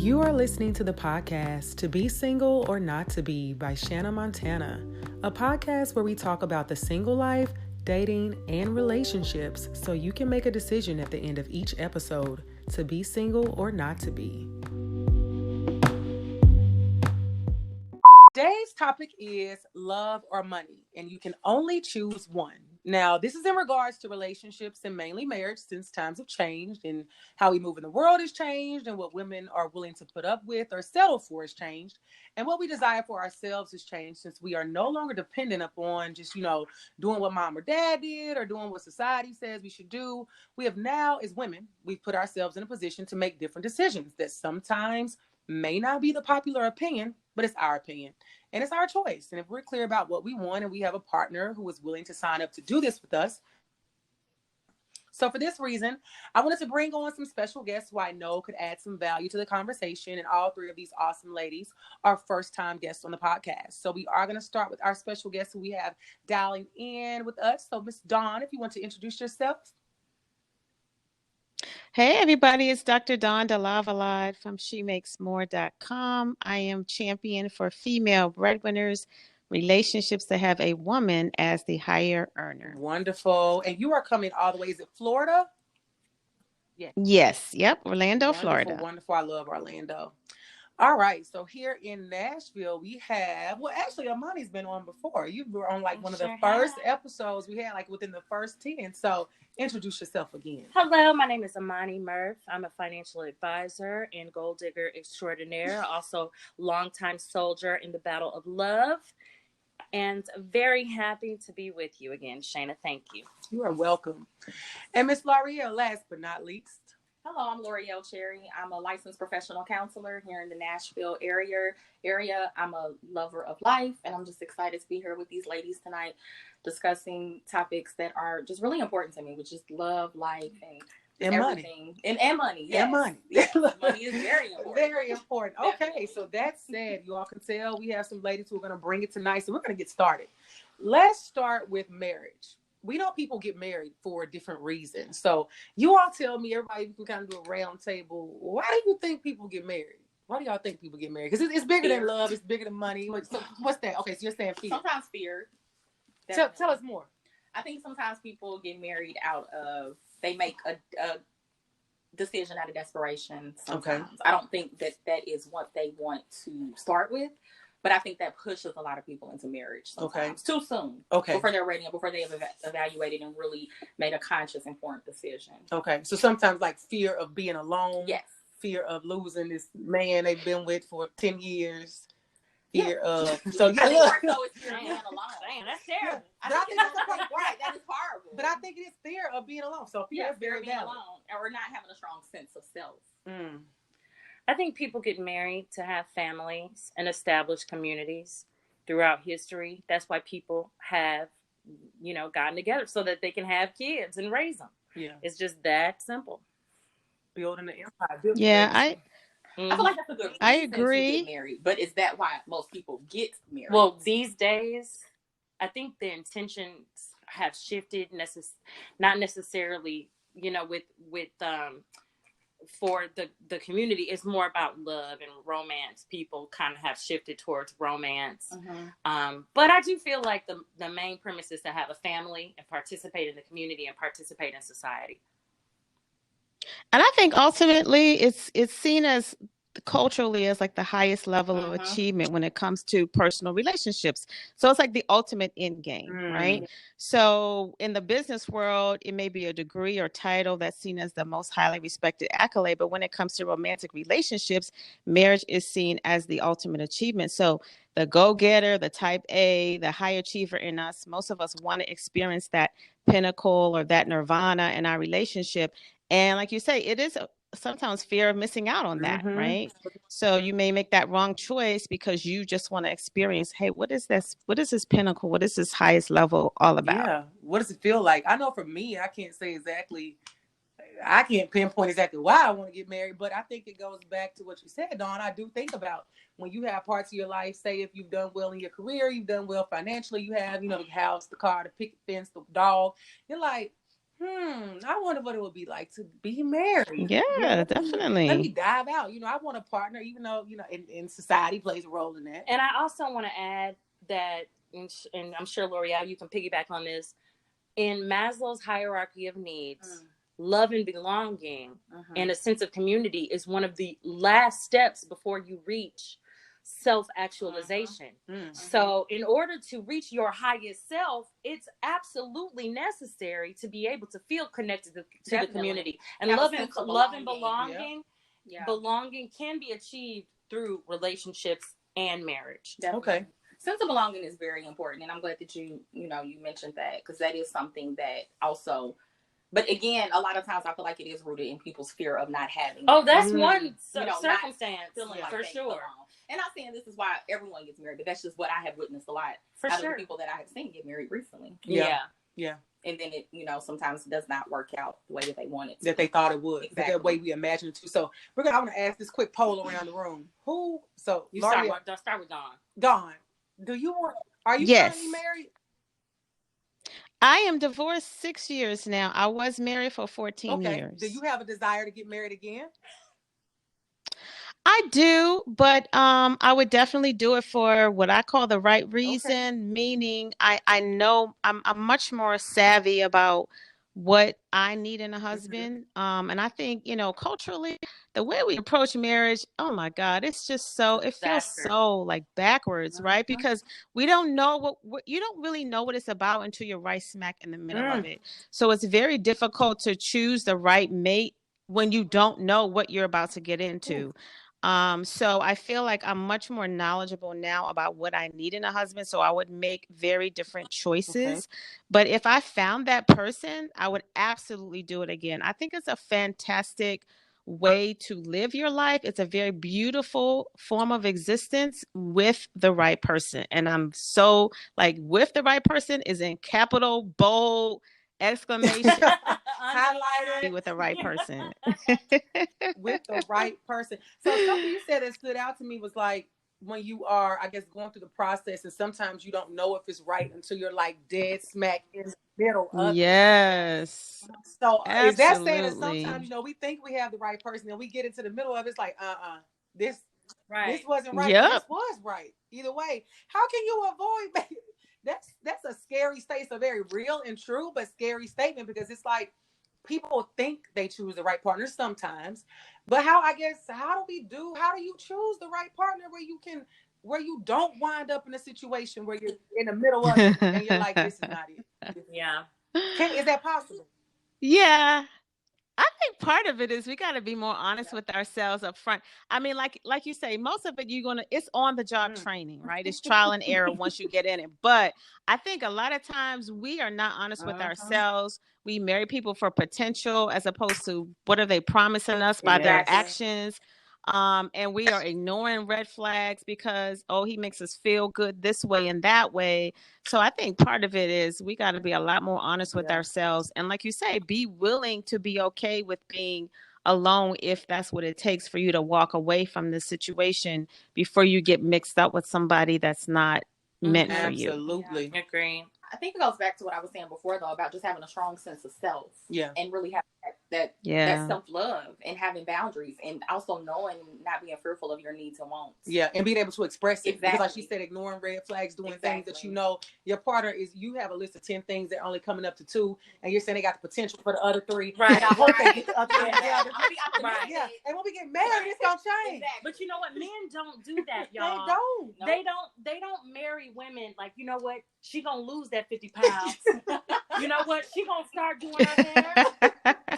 You are listening to the podcast To Be Single or Not to Be by Shanna Montana, a podcast where we talk about the single life, dating, and relationships so you can make a decision at the end of each episode to be single or not to be. Today's topic is love or money, and you can only choose one. Now, this is in regards to relationships and mainly marriage, since times have changed and how we move in the world has changed, and what women are willing to put up with or settle for has changed, and what we desire for ourselves has changed, since we are no longer dependent upon just, doing what mom or dad did or doing what society says we should do. We have now, as women, we've put ourselves in a position to make different decisions that sometimes may not be the popular opinion, but it's our opinion and it's our choice. And if we're clear about what we want and we have a partner who is willing to sign up to do this with us. So for this reason, I wanted to bring on some special guests who I know could add some value to the conversation. And all three of these awesome ladies are first-time guests on the podcast. So we are going to start with our special guests who we have dialing in with us. So Miss Dawn, if you want to introduce yourself. Hey, everybody, it's Dr. Dawn DeLavalade from SheMakesMore.com. I am champion for female breadwinners, relationships that have a woman as the higher earner. Wonderful. And you are coming all the way, is it Florida? Yes. Yep. Orlando, wonderful, Florida. Wonderful. I love Orlando. All right. So here in Nashville, we have, actually, Amani's been on before. You were on one of the first episodes we had, within the first 10. So introduce yourself again. Hello, my name is Amani Murph. I'm a financial advisor and gold digger extraordinaire, also longtime soldier in the battle of love. And very happy to be with you again, Shana. Thank you. You are welcome. And Miss Loreal, last but not least. Hello, I'm Loreal Cherry. I'm a licensed professional counselor here in the Nashville area. I'm a lover of life, and I'm just excited to be here with these ladies tonight discussing topics that are just really important to me, which is love, life, and everything. Money. And money, yes. And money. Yes, money is very important. Very important. Okay, so that said, you all can tell we have some ladies who are going to bring it tonight, so we're going to get started. Let's start with marriage. We know people get married for different reasons. So you all tell me, everybody, you can kind of do a round table. Why do you think people get married? Why do y'all think people get married? Because it's bigger than love. It's bigger than money. So what's that? Okay, so you're saying fear. Sometimes fear. Tell us more. I think sometimes people get married they make a decision out of desperation sometimes. Okay. I don't think that is what they want to start with. But I think that pushes a lot of people into marriage sometimes. Too soon. Okay. Before they're ready, before they have evaluated and really made a conscious, informed decision. Okay. So sometimes fear of being alone. Yes. Fear of losing this man they've been with for 10 years. Fear of... So yeah, look. So it's fear of being alone. Damn, that's terrible. I think that's right. That is horrible. But I think it is fear of being alone. So fear is very being valid. alone or not having a strong sense of self. Mm. I think people get married to have families and establish communities throughout history. That's why people have, gotten together so that they can have kids and raise them. Yeah. It's just that simple. Building the empire. I feel like that's a good reason I agree. to get married, but is that why most people get married? Well, these days, I think the intentions have shifted. Not necessarily, with for the community. It's more about love and romance. People kind of have shifted towards romance. Mm-hmm. But I do feel like the main premise is to have a family and participate in the community and participate in society. And I think ultimately it's seen as culturally as the highest level of achievement when it comes to personal relationships. So it's the ultimate end game, right? So in the business world, it may be a degree or title that's seen as the most highly respected accolade. But when it comes to romantic relationships, marriage is seen as the ultimate achievement. So the go-getter, the type A, the high achiever in us, most of us want to experience that pinnacle or that nirvana in our relationship. And like you say, it is sometimes fear of missing out on that, right? So you may make that wrong choice because you just want to experience, hey, what is this? What is this pinnacle? What is this highest level all about? Yeah. What does it feel like? I know for me, I can't pinpoint exactly why I want to get married, but I think it goes back to what you said, Dawn. I do think about when you have parts of your life, say if you've done well in your career, you've done well financially, you have, the house, the car, the picket fence, the dog. You're like, I wonder what it would be like to be married. Yeah, definitely. Let me dive out. I want a partner, even though, and society plays a role in that. And I also want to add that, and I'm sure, Loreal, you can piggyback on this. In Maslow's hierarchy of needs, love and belonging and a sense of community is one of the last steps before you reach self-actualization. So in order to reach your highest self, it's absolutely necessary to be able to feel connected to the community. And love and belonging. Yeah. Belonging can be achieved through relationships and marriage. Definitely. Okay. Sense of belonging is very important, and I'm glad that you mentioned that, because that is something that also. But again, a lot of times I feel like it is rooted in people's fear of not having. Oh, that's one circumstance, feeling like for sure. Belong. And not saying this is why everyone gets married, but that's just what I have witnessed a lot for out sure. of the people that I have seen get married recently. Yeah. And then it, sometimes does not work out the way that they wanted to. That they thought it would. Exactly. The way we imagined it to. So I want to ask this quick poll around the room. Start with Dawn. Dawn, are you yes. currently married? I am divorced 6 years now. I was married for 14 years. Do you have a desire to get married again? I do, but I would definitely do it for what I call the right reason, meaning I know I'm much more savvy about what I need in a husband. And I think, culturally, the way we approach marriage, oh my God, it's just so, it feels so like backwards, right? Because we don't know what you don't really know what it's about until you're right smack in the middle of it. So it's very difficult to choose the right mate when you don't know what you're about to get into. So I feel like I'm much more knowledgeable now about what I need in a husband. So I would make very different choices. But if I found that person, I would absolutely do it again. I think it's a fantastic way to live your life. It's a very beautiful form of existence with the right person. And I'm so with the right person is in capital, bold, exclamation, highlighted with the right person. With the right person. So something you said that stood out to me was like, when you are, I guess, going through the process, and sometimes you don't know if it's right until you're like dead smack in the middle of it. So absolutely. Is that saying that sometimes, we think we have the right person and we get into the middle of it, it's like, this wasn't right. This was right. Either way, how can you avoid that's a scary state. It's a very real and true, but scary statement, because it's like people think they choose the right partner sometimes, but how do you choose the right partner where you don't wind up in a situation where you're in the middle of it and you're like, this is not it. Yeah. Is that possible? Yeah. I think part of it is we got to be more honest with ourselves up front. I mean, like you say, most of it it's on the job training, right? It's trial and error once you get in it. But I think a lot of times we are not honest with ourselves. We marry people for potential as opposed to what are they promising us by their actions. And we are ignoring red flags because, he makes us feel good this way and that way. So I think part of it is we got to be a lot more honest with ourselves. And like you say, be willing to be okay with being alone if that's what it takes for you to walk away from the situation before you get mixed up with somebody that's not meant for you. Absolutely. Agree. I think it goes back to what I was saying before, though, about just having a strong sense of self. Yeah. And really having that self-love and having boundaries, and also knowing, not being fearful of your needs and wants. Yeah. And being able to express it. Exactly. Because like she said, ignoring red flags, doing things that your partner you have a list of 10 things that are only coming up to 2, and you're saying they got the potential for the other 3. Right. And I hope they get the other 3 together. Yeah. And when we get married, it's going to change. Exactly. But you know what? Men don't do that, y'all. They don't marry women like, you know what? She gonna lose that 50 pounds. You know what? She gonna start doing her hair.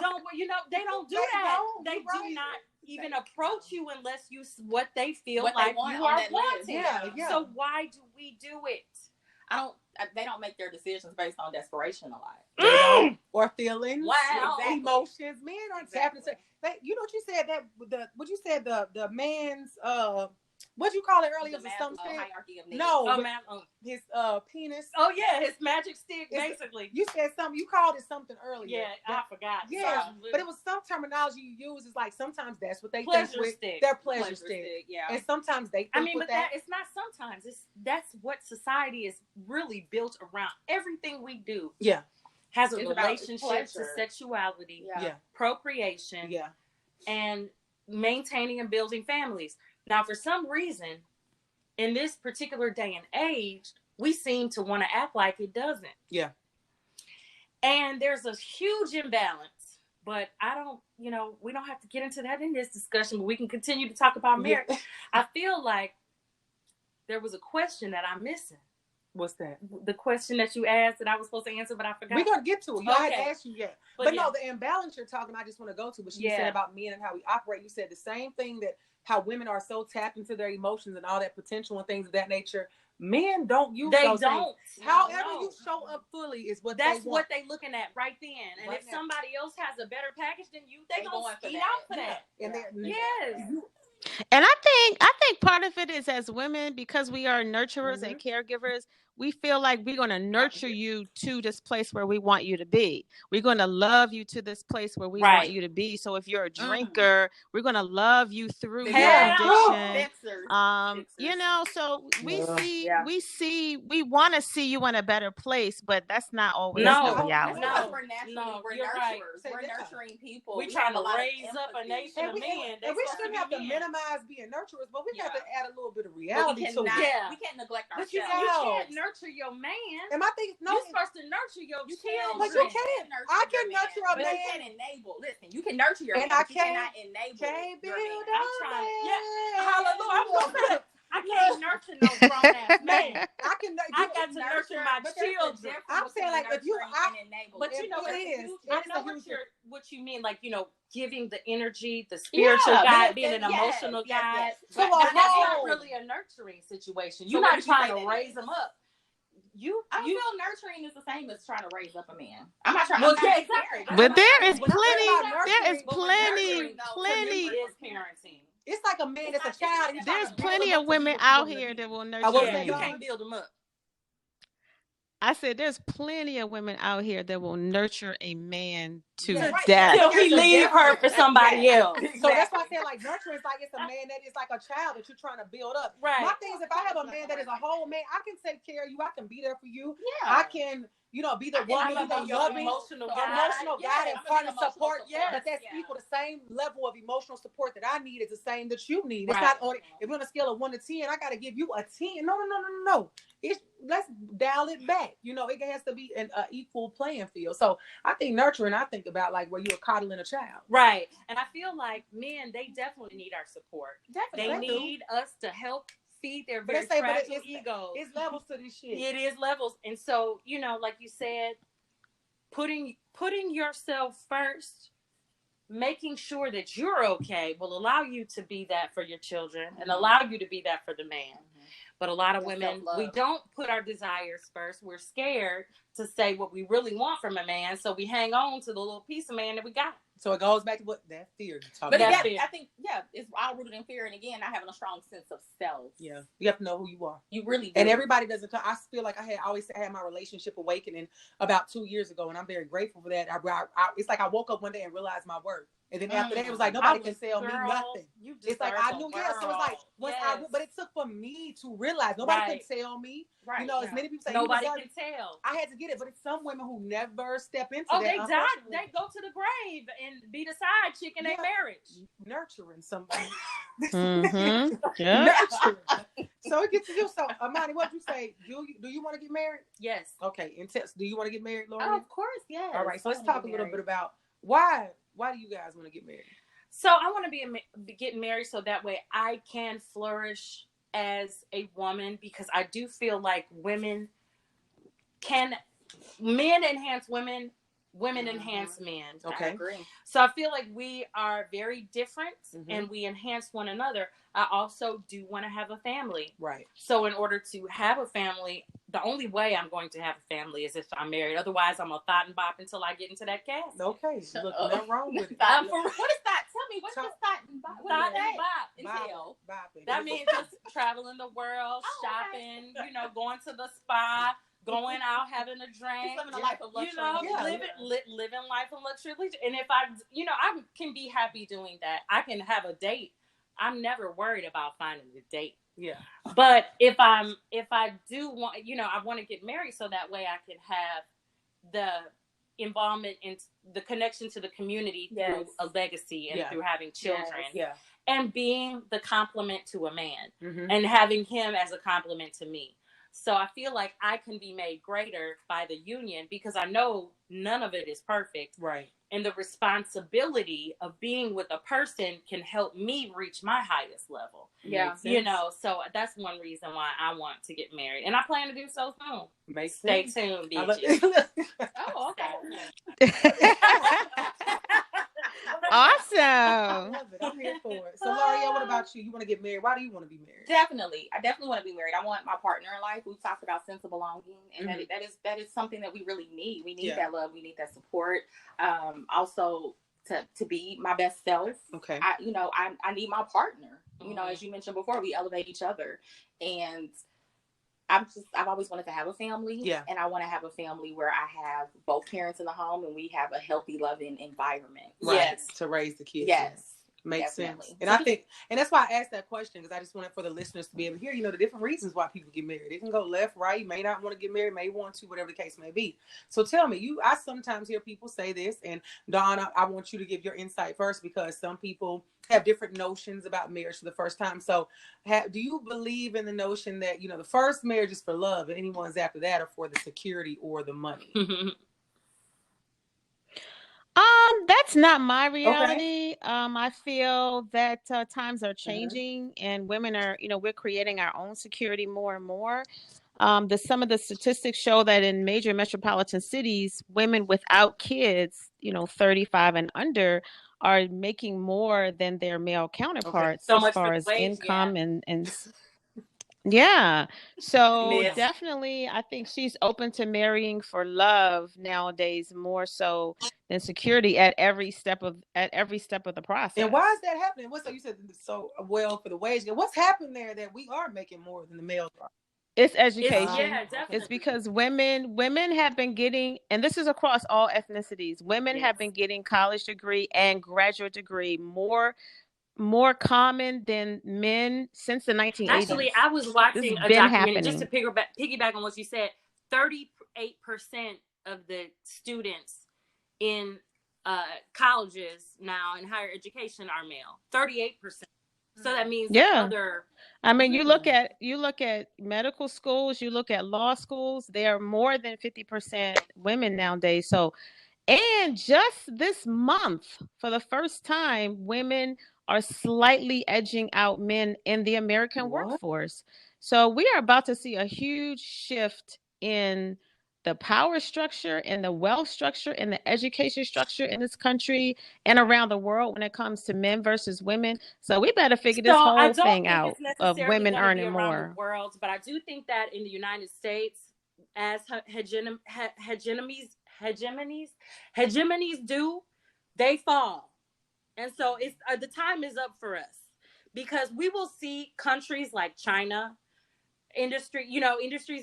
They don't do that. They do not even approach you unless what they feel what like you are wanting. Yeah. So why do we do it? They don't make their decisions based on desperation a lot. They don't. Or feelings. Wow. Exactly. Emotions. Men aren't tapping into. You know what you said, the man's what'd you call it earlier? The hierarchy of needs. No, his penis. Oh yeah, his magic stick, basically. You said something. You called it something earlier. Yeah, I forgot. Yeah, but it was some terminology you use. Is like sometimes that's what they pleasure think with stick. Their pleasure stick. Yeah, and sometimes they. Think but it's not sometimes. That's what society is really built around. Everything we do. Yeah. has a It's about relationship to pleasure. sexuality, Yeah. procreation, and maintaining and building families. Now, for some reason, in this particular day and age, we seem to want to act like it doesn't. Yeah. And there's a huge imbalance. But I don't, we don't have to get into that in this discussion, but we can continue to talk about marriage. I feel like there was a question that I'm missing. What's that? The question that you asked that I was supposed to answer, but I forgot. We're going to get to it. I hadn't asked you yet. But no, the imbalance you're talking, I just want to go to what you said about men and how we operate. You said the same thing, that how women are so tapped into their emotions and all that potential and things of that nature. Men don't use those things. However you show up fully is what that's they what want. they looking at right then. And right if somebody else has a better package than you, they gonna eat out for that. And yes. And I think part of it is, as women, because we are nurturers and caregivers, we feel like we're going to nurture you to this place where we want you to be. We're going to love you to this place where we want you to be. So if you're a drinker, we're going to love you through your addiction. So we want to see you in a better place, but that's not always the reality. We're nurturers. We're nurturing people. We're trying to raise up a nation of men. And we shouldn't have to minimize being nurturers, but we got to add a little bit of reality to it. We can't neglect ourselves. You can't nurture your man. And I think you're supposed to nurture your children. But you can't. I can nurture a man. You can't enable. Listen, you can nurture your man, but you cannot enable. Can't build I'm trying. Hallelujah. I can't nurture no grown ass man. I got to nurture my children. I'm saying, like, if you but you know what it is. I know what you mean, like, giving the energy, the spiritual guide, being an emotional guide. So that's not really a nurturing situation. You're not trying to raise them up. I feel nurturing is the same as trying to raise up a man. I'm not trying. But there is plenty. Is parenting. It's like a man that's a child. There's plenty of women out here that will nurture men. You can't build them up. I said there's plenty of women out here that will nurture a man to death. Till he leave her for somebody else. So that's why I said, like, nurturing is like it's a man that is like a child that you're trying to build up. Right. My thing is, if I have a man that is a whole man, I can take care of you. I can be there for you. Yeah. I can, be the woman, be the loving, emotional guide and part of support. But that's equal. The same level of emotional support that I need is the same that you need. It's not only, if we're on a scale of 1 to 10, I got to give you a 10. No. Let's dial it back. It has to be an equal playing field. So I think nurturing, I think about like where you're coddling a child. Right. And I feel like men, they definitely need our support. Definitely. They need us to help feed their very fragile egos. It's levels to this shit. It is levels. And so, like you said, putting yourself first, making sure that you're okay will allow you to be that for your children and allow you to be that for the man. But a lot of women, we don't put our desires first. We're scared to say what we really want from a man. So we hang on to the little piece of man that we got. So it goes back to what that fear you're talking about. But I think, it's all rooted in fear. And again, not having a strong sense of self. Yeah. You have to know who you are. You really do. And everybody doesn't talk. I feel like I always had my relationship awakening about 2 years ago. And I'm very grateful for that. It's like I woke up one day and realized my worth. And then after that, it was like, nobody can tell me nothing. It's like, I knew, so it's like, but it took for me to realize nobody can tell me. Right. As many people say, nobody can tell. I had to get it, but it's some women who never step into that. They die. They go to the grave and be the side chick in their marriage. Nurturing somebody. Yeah. Nurturing. So it gets to you. So, Amani, what you say? Do you want to get married? Yes. Okay. And do you want to get married, Laura? Oh, of course, yes. All right. So let's talk a little bit about why do you guys want to get married? So I want to be getting married so that way I can flourish as a woman, because I do feel like men enhance women, women enhance men. Okay. I agree. So I feel like we are very different and we enhance one another. I also do want to have a family. Right. So in order to have a family, the only way I'm going to have a family is if I'm married. Otherwise, I'm a thought and bop until I get into that casket. Okay. Look, nothing wrong with it. What is that? Tell me, what's the thought and bop? Thought and bop. Entail? That means just traveling the world, shopping, going to the spa, going out, having a drink. Living a life of luxury. Living life of luxury. And if I can be happy doing that. I can have a date. I'm never worried about finding a date. Yeah. But if I do want, I want to get married so that way I can have involvement in the connection to the community through a legacy and through having children. Yeah. And being the complement to a man and having him as a complement to me. So I feel like I can be made greater by the union because I know none of it is perfect. Right. And the responsibility of being with a person can help me reach my highest level. Yeah. You know, so that's one reason why I want to get married. And I plan to do so soon. Makes Stay sense. tuned, bitches. Oh, okay. Awesome. I love it. I'm here for it. So, Loreal, what about you? You want to get married? Why do you want to be married? Definitely. I definitely want to be married. I want my partner in life. We've talked about sense of belonging, and that is something that we really need. We need that love. We need that support. Also to be my best self. Okay. I need my partner. You know, as you mentioned before, we elevate each other, and I've always wanted to have a family. Yeah. And I want to have a family where I have both parents in the home and we have a healthy, loving environment. Right. Yes. To raise the kids. Yes. Makes Definitely. sense. And I think, and that's why I asked that question, because I just wanted for the listeners to be able to hear, the different reasons why people get married. It can go left, right. You may not want to get married, may want to, whatever the case may be. So tell me, I sometimes hear people say this, and Dawn, I want you to give your insight first, because some people have different notions about marriage for the first time. So do you believe in the notion that, the first marriage is for love and anyone's after that are for the security or the money? That's not my reality. Okay. I feel that times are changing and women are, we're creating our own security more and more. Some of the statistics show that in major metropolitan cities, women without kids, 35 and under, are making more than their male counterparts as far as income and yeah. So definitely, I think she's open to marrying for love nowadays more so than security at every step of the process. And why is that happening? You said so well for the wage? What's happened there that we are making more than the males are? It's education. Definitely. It's because women have been getting, and this is across all ethnicities, women have been getting college degree and graduate degree more common than men since the 1980s. Actually, I was watching a documentary just to piggyback on what you said. 38% of the students in colleges now in higher education are male. 38%. So that means other. I mean, you look at medical schools, you look at law schools. They are more than 50% women nowadays. So, and just this month, for the first time, women are slightly edging out men in the American workforce. So we are about to see a huge shift in the power structure and the wealth structure and the education structure in this country and around the world when it comes to men versus women. So we better figure this whole thing out of women earning more. The world, but I do think that in the United States, as hegemonies do, they fall. And so it's the time is up for us, because we will see countries like China, industries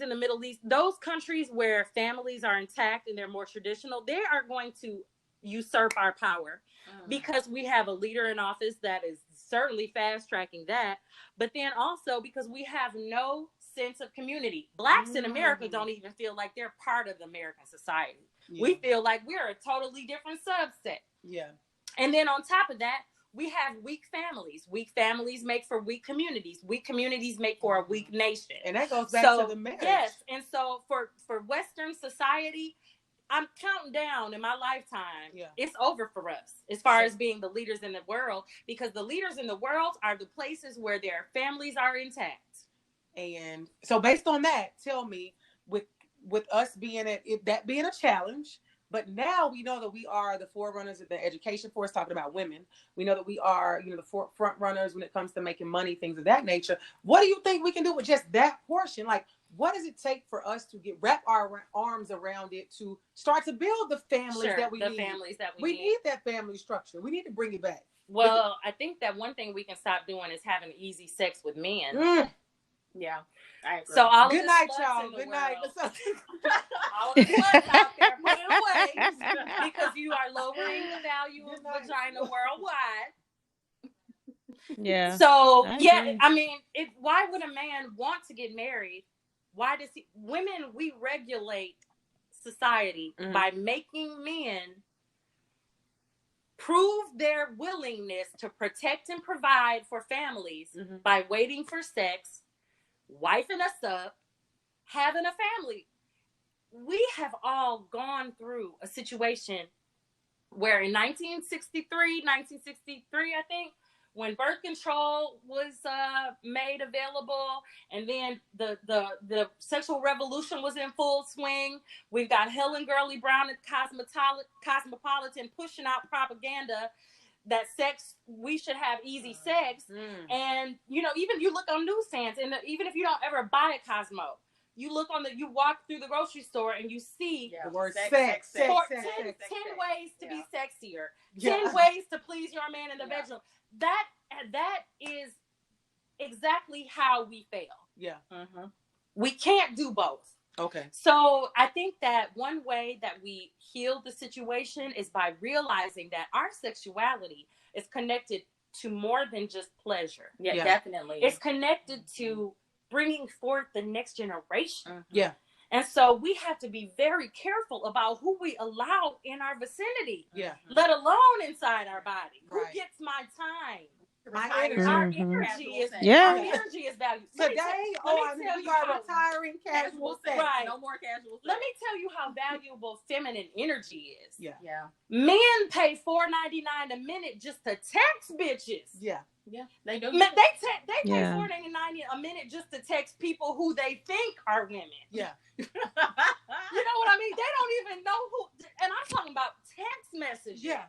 in the Middle East, those countries where families are intact and they're more traditional, they are going to usurp our power because we have a leader in office that is certainly fast tracking that. But then also because we have no sense of community. Blacks in America don't even feel like they're part of the American society. Yeah. We feel like we're a totally different subset. Yeah. And then on top of that, we have weak families. Weak families make for weak communities. Weak communities make for a weak nation. And that goes back to the marriage. Yes. And so for Western society, I'm counting down in my lifetime. Yeah. It's over for us as far as being the leaders in the world, because the leaders in the world are the places where their families are intact. And so based on that, tell me, with us being that being a challenge, but now we know that we are the forerunners of the education force, talking about women. We know that we are, the front runners when it comes to making money, things of that nature. What do you think we can do with just that portion? Like, what does it take for us to wrap our arms around it to start to build the families that we need? Families that we need that family structure. We need to bring it back. Well, I think that one thing we can stop doing is having easy sex with men. Yeah, I agree. So all good of night, y'all. Good night. All of the sluts out there, put it away, because you are lowering the value of vagina worldwide. Yeah. So I mean, why would a man want to get married? Why does women? We regulate society by making men prove their willingness to protect and provide for families by waiting for sex, wifing us up, having a family. We have all gone through a situation where in 1963, I think, when birth control was made available, and then the sexual revolution was in full swing. We've got Helen Gurley Brown and Cosmopolitan pushing out propaganda that we should have easy sex. And, even you look on newsstands, and even if you don't ever buy a Cosmo, you walk through the grocery store and you see the word sex. 10 ways to be sexier, 10 ways to please your man in the bedroom. That is exactly how we fail. Yeah. We can't do both. Okay. So I think that one way that we heal the situation is by realizing that our sexuality is connected to more than just pleasure. Yeah, definitely. It's connected to bringing forth the next generation. Yeah. And so we have to be very careful about who we allow in our vicinity. Yeah. Let alone inside our body. Right. Who gets my time? Our energy is valued. Today we are retiring casual sex. Right. No more casual sex. Let me tell you how valuable feminine energy is. Yeah. Men pay $4.99 a minute just to text bitches. Yeah. Yeah. They do. They pay $4.99 a minute just to text people who they think are women. Yeah. You know what I mean? They don't even know who, and I'm talking about text messages. Yeah.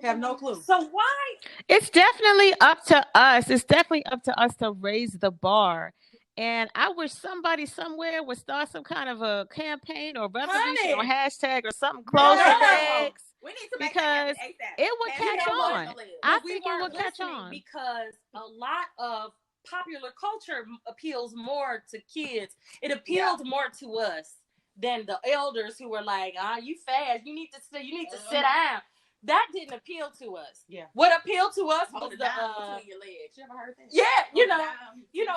Have no clue. So why? It's definitely up to us. It's definitely up to us to raise the bar. And I wish somebody somewhere would start some kind of a campaign or revolution or hashtag or something close to sex. We need to make because it would catch on. I think it would catch on. Because a lot of popular culture appeals more to kids. It appealed more to us than the elders who were like, you fast. You need to sit down. That didn't appeal to us. Yeah. What appealed to us was the between your legs. You ever heard that? Yeah,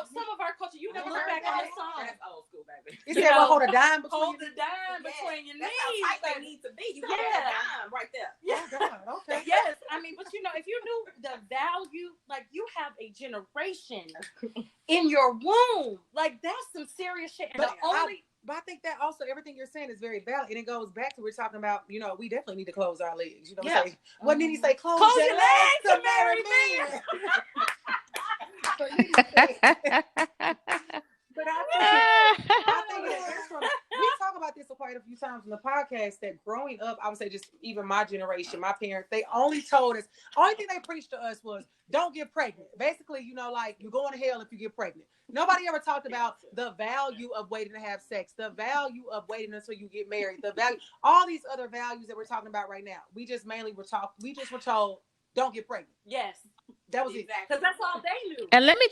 some of our culture. You never look back on the song. That's old school, baby. You said, hold a dime between your knees. That's how tight they need to be. You hold a dime right there. Yeah. Oh, okay. Yes. I mean, but if you knew the value, like you have a generation in your womb, like that's some serious shit. And But I think that also everything you're saying is very valid, and it goes back to we're talking about. We definitely need to close our legs. You know what I'm saying? What did he say? Close your legs to marry me. But I think we talk about this quite a few times in the podcast that growing up, I would say just even my generation, my parents, they only told us, only thing they preached to us was don't get pregnant. Basically, like you're going to hell if you get pregnant. Nobody ever talked about the value of waiting to have sex, the value of waiting until you get married, the value, all these other values that we're talking about right now. We just were told don't get pregnant. Yes. That was exactly. Because that's all they knew. And let me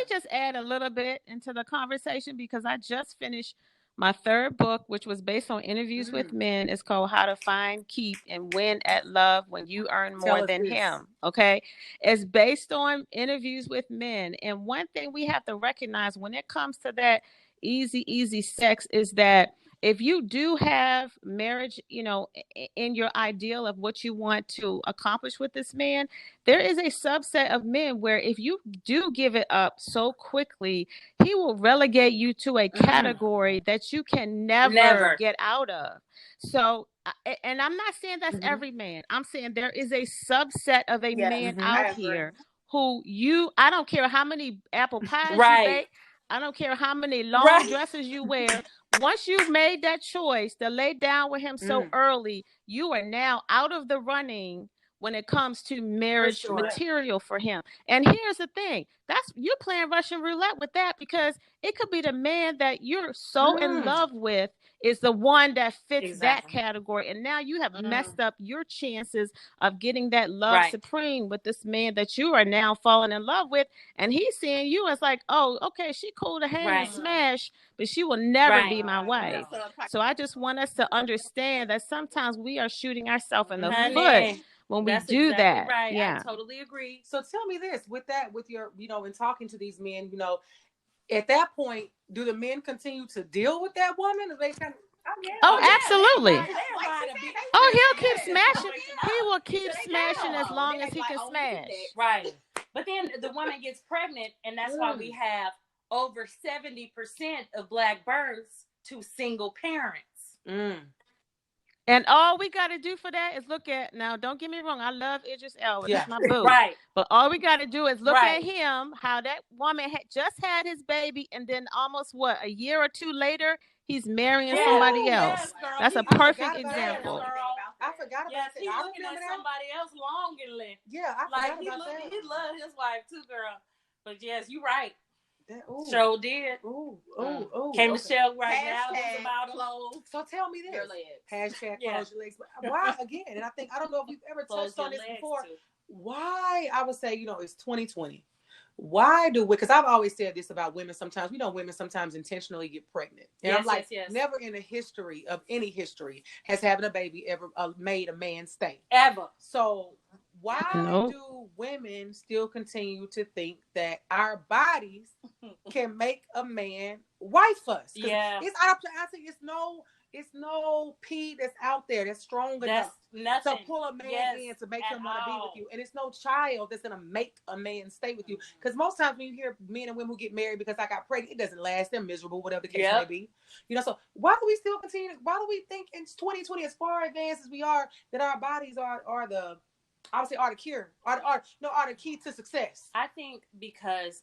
just add a little bit into the conversation because I just finished my third book, which was based on interviews with men. It's called How to Find, Keep, and Win at Love When You Earn More Than Him. Okay. It's based on interviews with men. And one thing we have to recognize when it comes to that easy sex is that if you do have marriage, in your ideal of what you want to accomplish with this man, there is a subset of men where if you do give it up so quickly, he will relegate you to a category that you can never get out of. So, and I'm not saying that's every man. I'm saying there is a subset of a man out here who I don't care how many apple pies you bake. I don't care how many long dresses you wear. Once you've made that choice to lay down with him so early, you are now out of the running when it comes to marriage material for him. And here's the thing. You're playing Russian roulette with that because it could be the man that you're so in love with is the one that fits that category. And now you have messed up your chances of getting that love supreme with this man that you are now falling in love with. And he's seeing you as like, oh, okay, she cool to hang and smash, but she will never be my wife. So I just want us to understand that sometimes we are shooting ourselves in the foot when we do that. Right. Yeah. I totally agree. So tell me this, with your, in talking to these men, at that point, do the men continue to deal with that woman? Or they kind of... Oh, absolutely. He'll Oh, he'll keep smashing. He will keep smashing as long as he can smash. Right. But then the woman gets pregnant, and that's why we have over 70% of Black births to single parents. And all we got to do for that is look at, now, don't get me wrong, I love Idris Elba. That's my boo. Right. But all we got to do is look at him, how that woman had just had his baby, and then almost, a year or two later, he's marrying somebody else. Yes, that's a perfect example. I forgot about that. He's looking at somebody else longingly. Yeah, I forgot about that. He loved his wife too, girl. But yes, you're right. Sure did. Ooh. Came to Shell right now. It's about clothes. So tell me this. Hashtag close your legs. Why again? And I don't know if we've ever touched on this before. Why? I would say, it's 2020. Why do we? Because I've always said this about women. Sometimes women sometimes intentionally get pregnant, and I'm like, never in the history of any history has having a baby ever made a man stay ever. So why do women still continue to think that our bodies can make a man wife us? Yeah, I think it's no pee that's out there that's strong enough to pull a man in to make him want to be with you. And it's no child that's going to make a man stay with you. Because most times when you hear men and women who get married because I got pregnant, it doesn't last. They're miserable, whatever the case may be. So why do we still continue? Why do we think in 2020, as far advanced as we are, that our bodies are the cure, are the key to success? I think because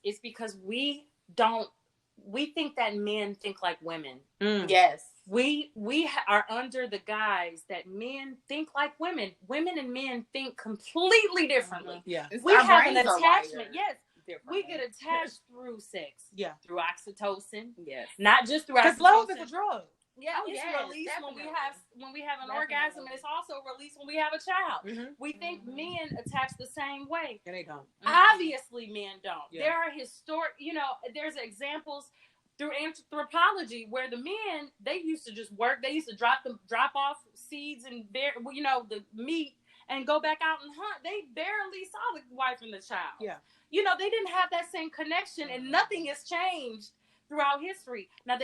we think that men think like women. Yes. We are under the guise that men think like women. Women and men think completely differently. Yeah. We have an attachment. Yes. We get attached through sex. Yeah. Through oxytocin. Yes. Not just through oxytocin. Because love is a drug. Yeah, it's released when we have an orgasm, and it's also released when we have a child. Mm-hmm. We think men attach the same way. And they don't. Obviously, men don't. Yeah. There are there's examples through anthropology where the men, they used to just work. They used to drop off seeds and the meat and go back out and hunt. They barely saw the wife and the child. Yeah. They didn't have that same connection, and nothing has changed throughout history. Now,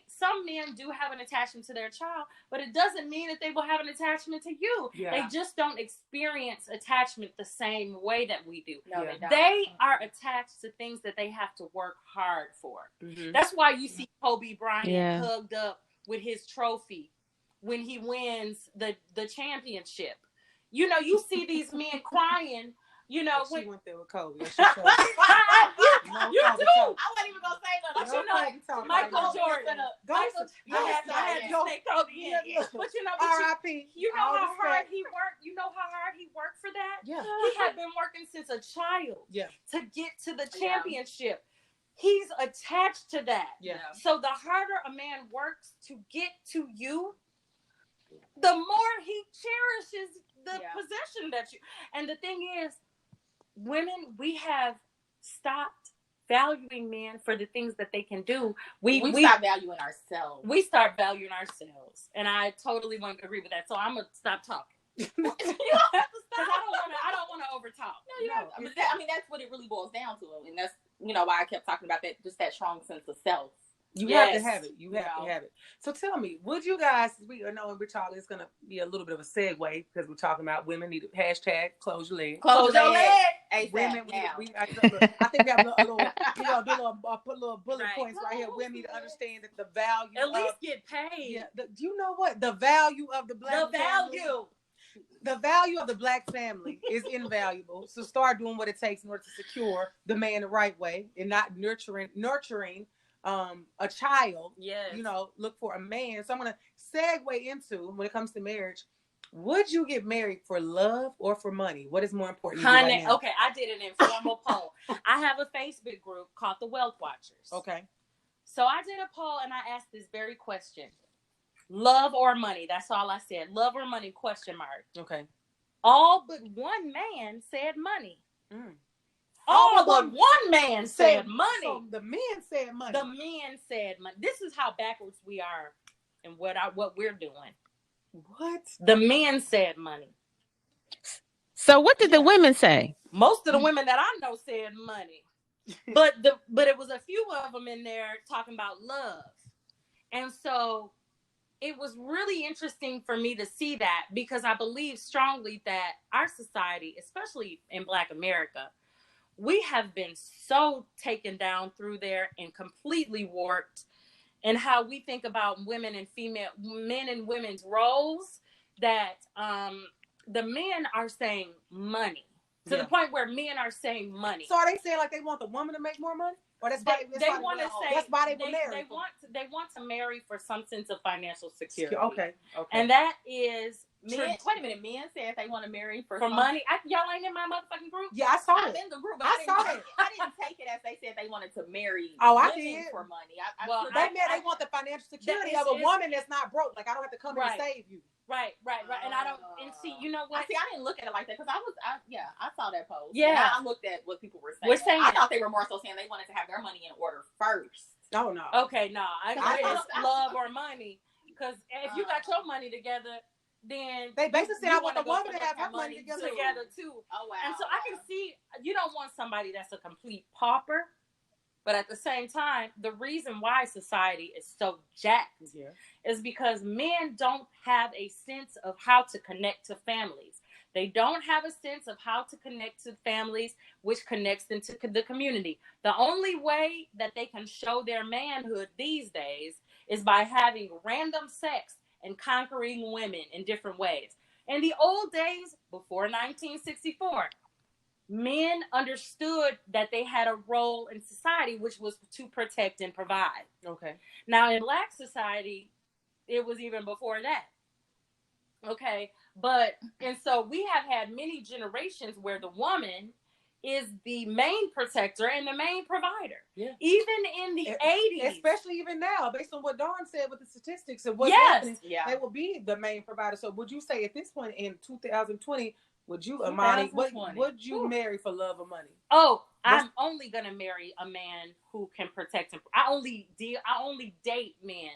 some men do have an attachment to their child, but it doesn't mean that they will have an attachment to you. Yeah. They just don't experience attachment the same way that we do. No, they don't. They are attached to things that they have to work hard for. Mm-hmm. That's why you see Kobe Bryant hugged up with his trophy when he wins the championship. You see these men crying. She went there with Kobe. You do. I wasn't even gonna say that. Michael Jordan. I had to say Kobe in. But R.I.P. You know how hard he worked. You know how hard he worked for that. Yeah. He had been working since a child. Yeah. To get to the championship. He's attached to that. Yeah. So the harder a man works to get to you, the more he cherishes the possession that you. And the thing is, women, we have stopped valuing men for the things that they can do. We stop valuing ourselves. We start valuing ourselves, and I totally want to agree with that. So I'm gonna stop talking. You don't have to stop. I don't want to overtalk. No. That's what it really boils down to, and that's why I kept talking about that. Just that strong sense of self. You have to have it. You have to have it. So tell me, would you guys? We know when we're talking, it's gonna be a little bit of a segue because we're talking about women need to hashtag close your leg. Close your leg. Women, I think we have a little, put little bullet points right here. Women need to understand that the value. At least get paid. Yeah. Do you know what the value of the black family? The value of the black family is invaluable. So start doing what it takes in order to secure the man the right way and not nurturing a child. Yes. Look for a man. So I'm going to segue into, when it comes to marriage, would you get married for love or for money? What is more important? Honey, okay, I did an informal poll. I have a Facebook group called the Wealth Watchers. Okay. So I did a poll and I asked this very question. Love or money? That's all I said. Love or money? ? Okay. All but one man said money. All but one man said money. So the men said money. The men said money. This is how backwards we are and what we're doing. What? The men said money. So what did the women say? Most of the women that I know said money. But it was a few of them in there talking about love. And so it was really interesting for me to see that, because I believe strongly that our society, especially in Black America, we have been so taken down through there and completely warped in how we think about women and men and women's roles, that the men are saying money to the point where men are saying money. So are they saying like they want the woman to make more money? Or that's why they want to say that's why they were married. They want to marry for some sense of financial security. Okay. And that is men. Wait a minute, men said they want to marry for money. Y'all ain't in my motherfucking group. Yeah, I saw it. I'm in the group, but I didn't take it as they said they wanted to marry. I did for money. They want the financial security of a woman that's not broke. Like I don't have to come and save you. Right. And I don't. And see, you know what? I didn't look at it like that because I saw that post. Yeah, and I looked at what people were saying. I thought they were more so saying they wanted to have their money in order first. Oh no. Okay, no. I it's love or money, because if you got your money together, then they basically said I want the woman to have her money together too. Oh wow. And so I can see you don't want somebody that's a complete pauper. But at the same time, the reason why society is so jacked is because men don't have a sense of how to connect to families. They don't have a sense of how to connect to families, which connects them to the community. The only way that they can show their manhood these days is by having random sex and conquering women in different ways. In the old days, before 1964, men understood that they had a role in society, which was to protect and provide. Okay. Now, in Black society, it was even before that. Okay. And so we have had many generations where the woman is the main protector and the main provider. Yeah. Even in the 80s. Especially even now, based on what Dawn said with the statistics of what's happening, they will be the main provider. So would you say at this point in 2020, would you, Amani, would you marry for love or money? Oh, I'm only gonna marry a man who can protect him. I only date men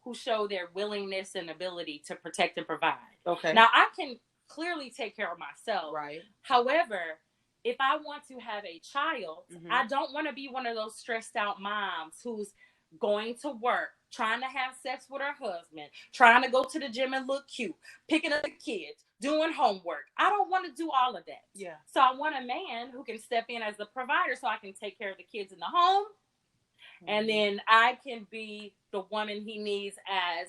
who show their willingness and ability to protect and provide. Okay. Now I can clearly take care of myself. Right. However, if I want to have a child, I don't want to be one of those stressed out moms who's going to work, trying to have sex with her husband, trying to go to the gym and look cute, picking up the kids, doing homework. I don't want to do all of that. Yeah. So I want a man who can step in as the provider so I can take care of the kids in the home. And then I can be the woman he needs as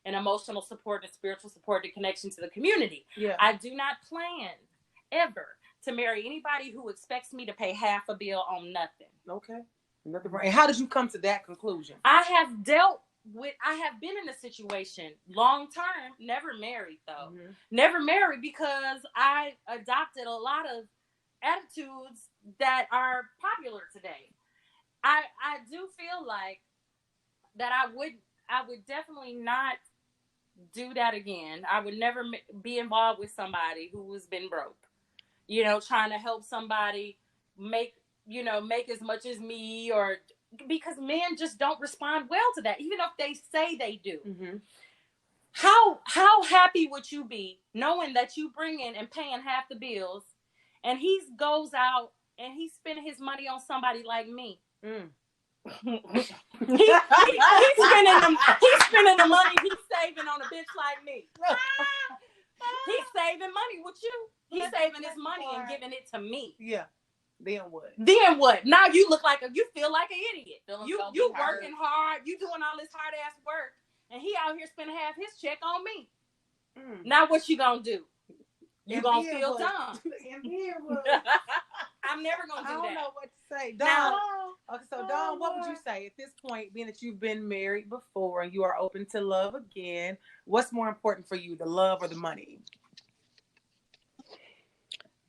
an emotional support and spiritual support and connection to the community. Yeah. I do not plan ever to marry anybody who expects me to pay half a bill on nothing. Okay. Nothing wrong. And how did you come to that conclusion? I have been in a situation long term, never married though. Never married because I adopted a lot of attitudes that are popular today. I do feel like that I would definitely not do that again. I would never be involved with somebody who has been broke. Trying to help somebody make as much as me, or because men just don't respond well to that, even if they say they do. How happy would you be knowing that you bring in and paying half the bills, and he goes out and he's spending his money on somebody like me? He's spending the money he's saving on a bitch like me. He's saving money with you. He's saving his money and giving it to me. Yeah. Then what? Now you feel like an idiot. You working hard. You doing all this hard ass work, and he out here spending half his check on me. Now what you gonna do? You gonna feel dumb. And then what? I'm never gonna do that. I don't know what to say. Dawn. Okay, so Dawn, what would you say at this point, being that you've been married before and you are open to love again? What's more important for you, the love or the money?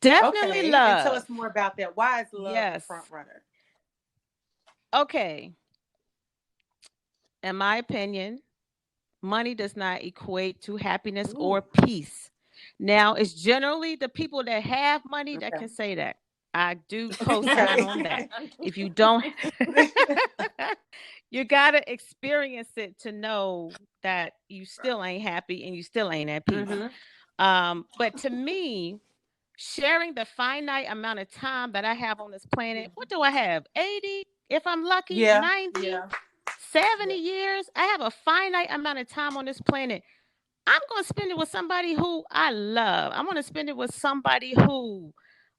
Definitely love. And tell us more about that. Why is love the front runner? Okay. In my opinion, money does not equate to happiness or peace. Now, it's generally the people that have money that can say that. I do co-sign on that. If you don't, you got to experience it to know that you still ain't happy and you still ain't at peace. But to me, sharing the finite amount of time that I have on this planet, what do I have? 80? If I'm lucky, 90? 70 years. I have a finite amount of time on this planet. I'm going to spend it with somebody who I love. I'm going to spend it with somebody who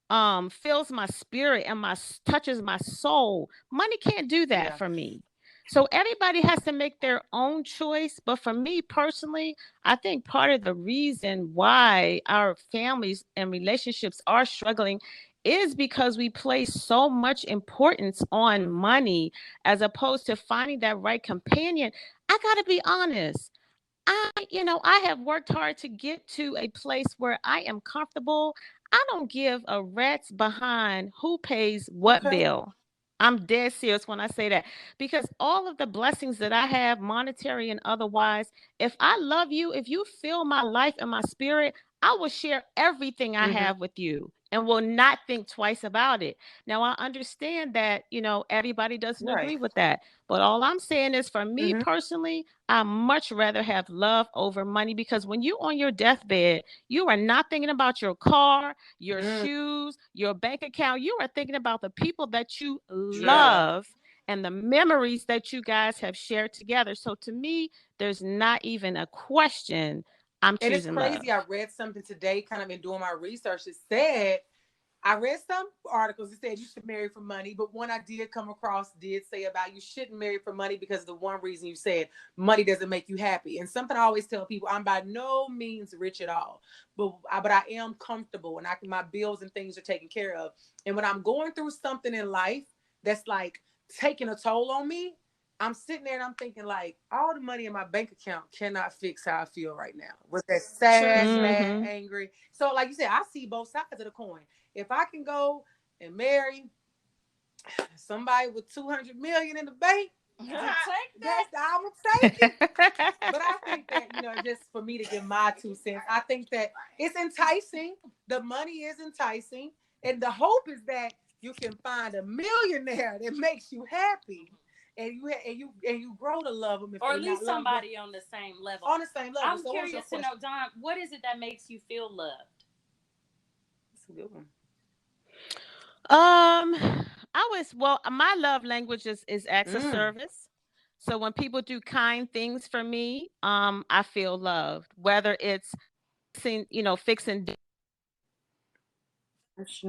fills my spirit and touches my soul. Money can't do that for me. So everybody has to make their own choice. But for me personally, I think part of the reason why our families and relationships are struggling is because we place so much importance on money as opposed to finding that right companion. I got to be honest. I have worked hard to get to a place where I am comfortable. I don't give a rat's behind who pays what bill. I'm dead serious when I say that, because all of the blessings that I have, monetary and otherwise, if I love you, if you fill my life and my spirit, I will share everything I have with you and will not think twice about it. Now, I understand that, everybody doesn't agree with that. But all I'm saying is, for me personally, I much rather have love over money, because when you're on your deathbed, you are not thinking about your car, your shoes, your bank account. You are thinking about the people that you love and the memories that you guys have shared together. So to me, there's not even a question. I'm choosing love. And it's crazy. I read something today, kind of in doing my research. It said, I read some articles that said you should marry for money, but one I did come across did say about you shouldn't marry for money because the one reason you said money doesn't make you happy. And something I always tell people, I'm by no means rich at all, but I am comfortable, and my bills and things are taken care of. And when I'm going through something in life that's like taking a toll on me, I'm sitting there and I'm thinking, like, all the money in my bank account cannot fix how I feel right now. Was that sad, mad, angry? So like you said, I see both sides of the coin. If I can go and marry somebody with 200 million in the bank, I'm gonna take it. But I think that, just for me to give my 2 cents, I think that it's enticing. The money is enticing, and the hope is that you can find a millionaire that makes you happy. And you grow to love them, or at least somebody on the same level. On the same level. I'm curious to know, Don, what is it that makes you feel loved? That's a good one. My love language is acts of service. So when people do kind things for me, I feel loved. Whether it's fixing just,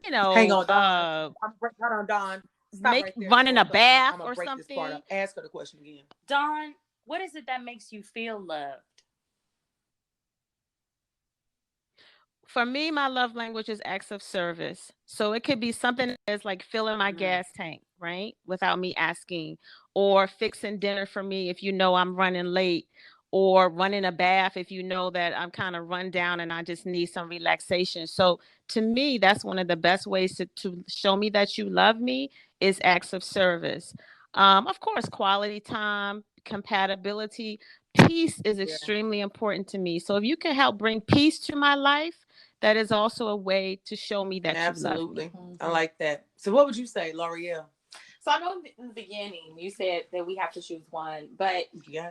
hang on, Don. Hold on, Don. Stop right there. running a bath I'm gonna or break something. This part up. Ask her the question again. Don, what is it that makes you feel loved? For me, my love language is acts of service. So it could be something that's like filling my gas tank, right? Without me asking, or fixing dinner for me if I'm running late, or running a bath if that I'm kind of run down and I just need some relaxation. So to me, that's one of the best ways to show me that you love me is acts of service. Of course, quality time, compatibility, peace is extremely important to me. So if you can help bring peace to my life, that is also a way to show me that you love me. I like that. So what would you say, Loreal? So I know in the beginning you said that we have to choose one, but yeah.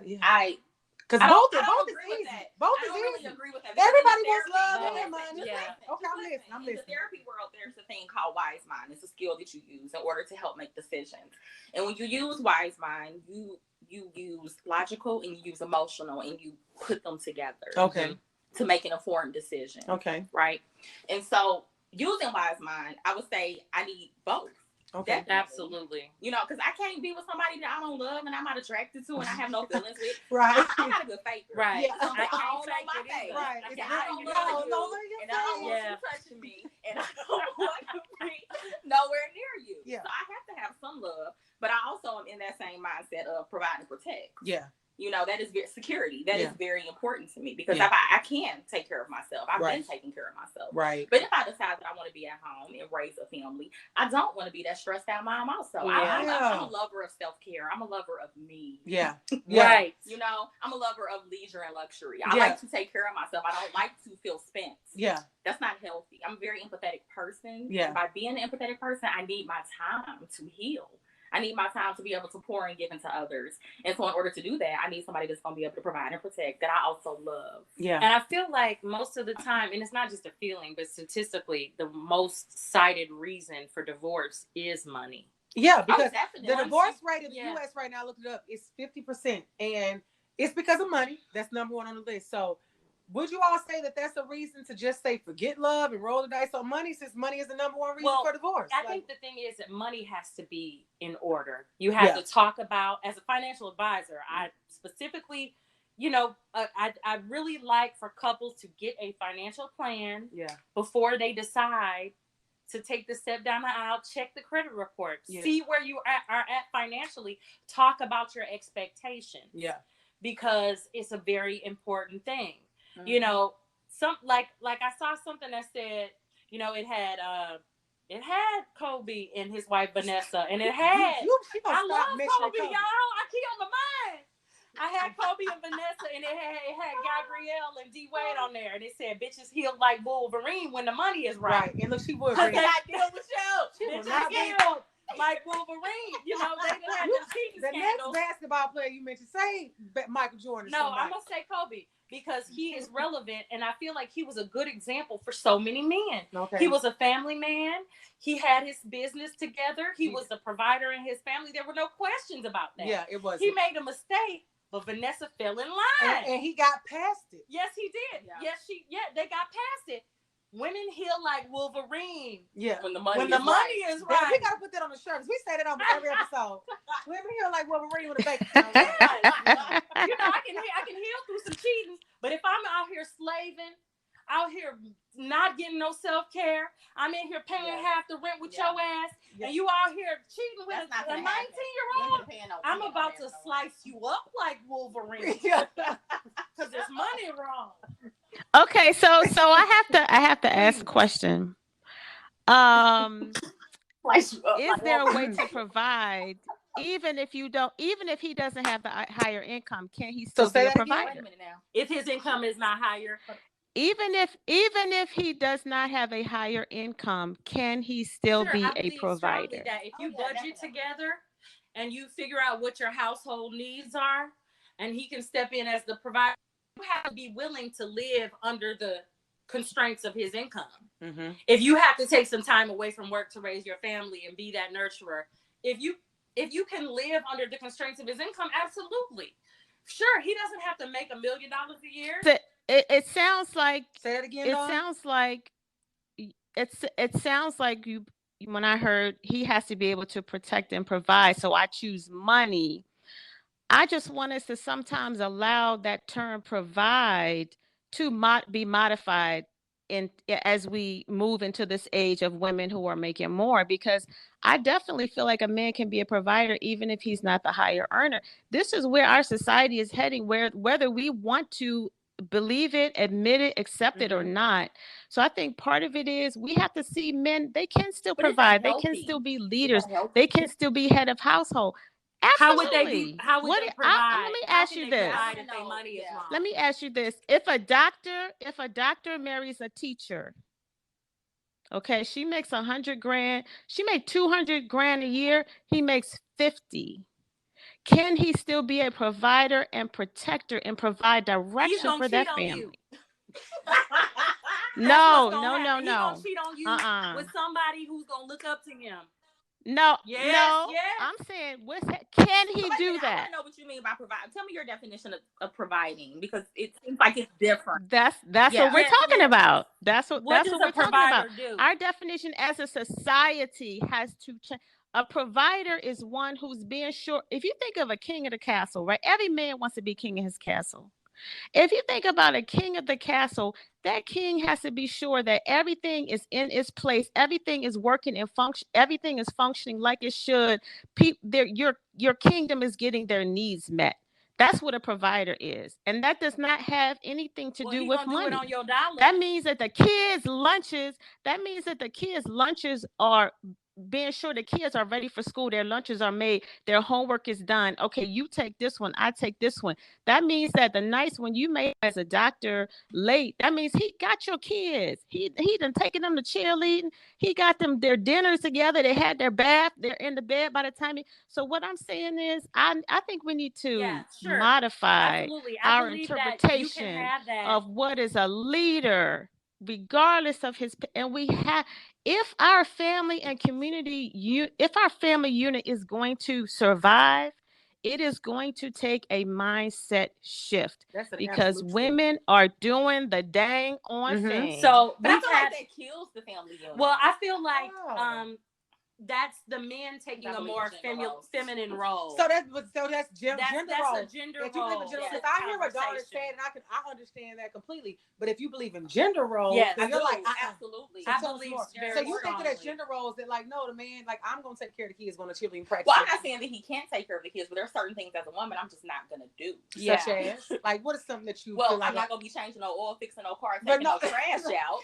Because both is easy. Both is easy. Really agree with that. Everybody wants love and money. Yeah. Okay, I'm listening. In the therapy world, there's a thing called wise mind. It's a skill that you use in order to help make decisions. And when you use wise mind, you use logical and you use emotional, and you put them together. Okay. To make an informed decision. Okay. Right. And so using wise mind, I would say I need both. Okay. Definitely. Absolutely. Because I can't be with somebody that I don't love and I'm not attracted to and I have no feelings with. Right. I'm not a good faker. Right. Yeah. I can't fake it either. Right. I don't love you, and I don't want you touching me, and I don't want to be nowhere near you. Yeah. So I have to have some love, but I also am in that same mindset of provide and protect. Yeah. That is very security. That is very important to me because if I can take care of myself. I've been taking care of myself. Right. But if I decide that I want to be at home and raise a family, I don't want to be that stressed out mom also. I'm a lover of self-care. I'm a lover of me. Yeah. Right. I'm a lover of leisure and luxury. I like to take care of myself. I don't like to feel spent. Yeah. That's not healthy. I'm a very empathetic person. Yeah. By being an empathetic person, I need my time to heal. I need my time to be able to pour and give into others. And so in order to do that, I need somebody that's going to be able to provide and protect that I also love. Yeah. And I feel like most of the time, and it's not just a feeling, but statistically, the most cited reason for divorce is money. Yeah, because definitely. the divorce rate in the U.S. right now, I looked it up, is 50%, and it's because of money. That's number one on the list. So, would you all say that that's a reason to just say forget love and roll the dice on money, since money is the number one reason for divorce? I think the thing is that money has to be in order. You have to talk about, as a financial advisor, I specifically, you know, I really like for couples to get a financial plan before they decide to take the step down the aisle, check the credit report, see where you are at financially, talk about your expectations. Yeah. Because it's a very important thing. Mm-hmm. You know, some like I saw something that said, you know, it had Kobe and his wife Vanessa, and it had I love Kobe, y'all. I keep on my mind. I had Kobe and Vanessa, and it had Gabrielle and D Wade on there, and it said "bitches healed like Wolverine when the money is right." And look, she would because they got deal with you. Bitches healed like Wolverine. You know, they done had the cheating scandals. Next basketball player you mentioned, say Michael Jordan. No, I'm gonna say Kobe, because he is relevant, and I feel like he was a good example for so many men. Okay. He was a family man. He had his business together. He was the provider in his family. There were no questions about that. Yeah, it was. He made a mistake, but Vanessa fell in line, and he got past it. Yes, he did. Yeah. Yes, they got past it. Women heal like Wolverine. Yeah, when the money is right. We gotta put that on the shirts. We say that on every episode. Women heal like Wolverine with a bank account. You know, I can heal through some cheating, but if I'm out here slaving, out here not getting no self-care, I'm in here paying half the rent with your ass, and you out here cheating with a 19-year-old. I'm about to slice you up like Wolverine because there's money wrong. Okay, so I have to ask a question. Is there a way to provide, even if he doesn't have the higher income, can he still be a provider? Wait a minute now. If his income is not higher, even if he does not have a higher income, can he still be a provider? That if you budget together and you figure out what your household needs are, and he can step in as the provider, you have to be willing to live under the constraints of his income. Mm-hmm. If you have to take some time away from work to raise your family and be that nurturer, if you can live under the constraints of his income, absolutely. Sure, he doesn't have to make $1 million a year. It sounds like, say it again. It sounds like you, when I heard he has to be able to protect and provide, so I choose money. I just want us to sometimes allow that term provide to be modified as we move into this age of women who are making more, because I definitely feel like a man can be a provider even if he's not the higher earner. This is where our society is heading, whether we want to believe it, admit it, accept it or not. So I think part of it is we have to see men, they can still provide, they can still be leaders, they can still be head of household. Absolutely. How would they provide? Let me ask you this. Let me ask you this. If a doctor marries a teacher, okay, she makes $100,000. She made $200,000 a year. He makes $50,000. Can he still be a provider and protector and provide direction for that family? No. He's gonna cheat on you with somebody who's gonna look up to him. No. I'm saying, can he do that? I want to know what you mean by provide. Tell me your definition of providing, because it seems like it's different. That's what we're talking about. That's what we're talking about. Our definition as a society has to change. A provider is one who's being sure. If you think of a king of the castle, right? Every man wants to be king of his castle. If you think about a king of the castle, that king has to be sure that everything is in its place, everything is working and everything is functioning like it should. Your kingdom is getting their needs met. That's what a provider is, and that does not have anything to do with money. Do it on your dollar. That means that the kids' lunches are being sure the kids are ready for school, their lunches are made, their homework is done. Okay, you take this one, I take this one. That means that the nights when you made as a doctor late, that means he got your kids. He done taken them to cheerleading. He got them their dinners together. They had their bath. They're in the bed by the time. So what I'm saying is, I think we need to modify our interpretation of what is a leader. regardless of his, and we have, if our family and community, if our family unit is going to survive, it is going to take a mindset shift, because women are doing the dang on thing. So but I feel like that kills the family unit. Well, I feel like that's the men taking a more feminine role. So that's gender role. That's a gender if you role. Believe in gender, I hear what daughter said, and I understand that completely. But if you believe in gender roles, then you're like, absolutely. I believe so you think that gender roles that like, no, the man, like, I'm gonna take care of the kids, going to cheerleading practice. Well, I'm not saying that he can't take care of the kids, but there are certain things as a woman I'm just not gonna do. Such as, like, what is something that you? Well, feel like I'm not gonna be changing no oil, fixing no car, taking no trash out.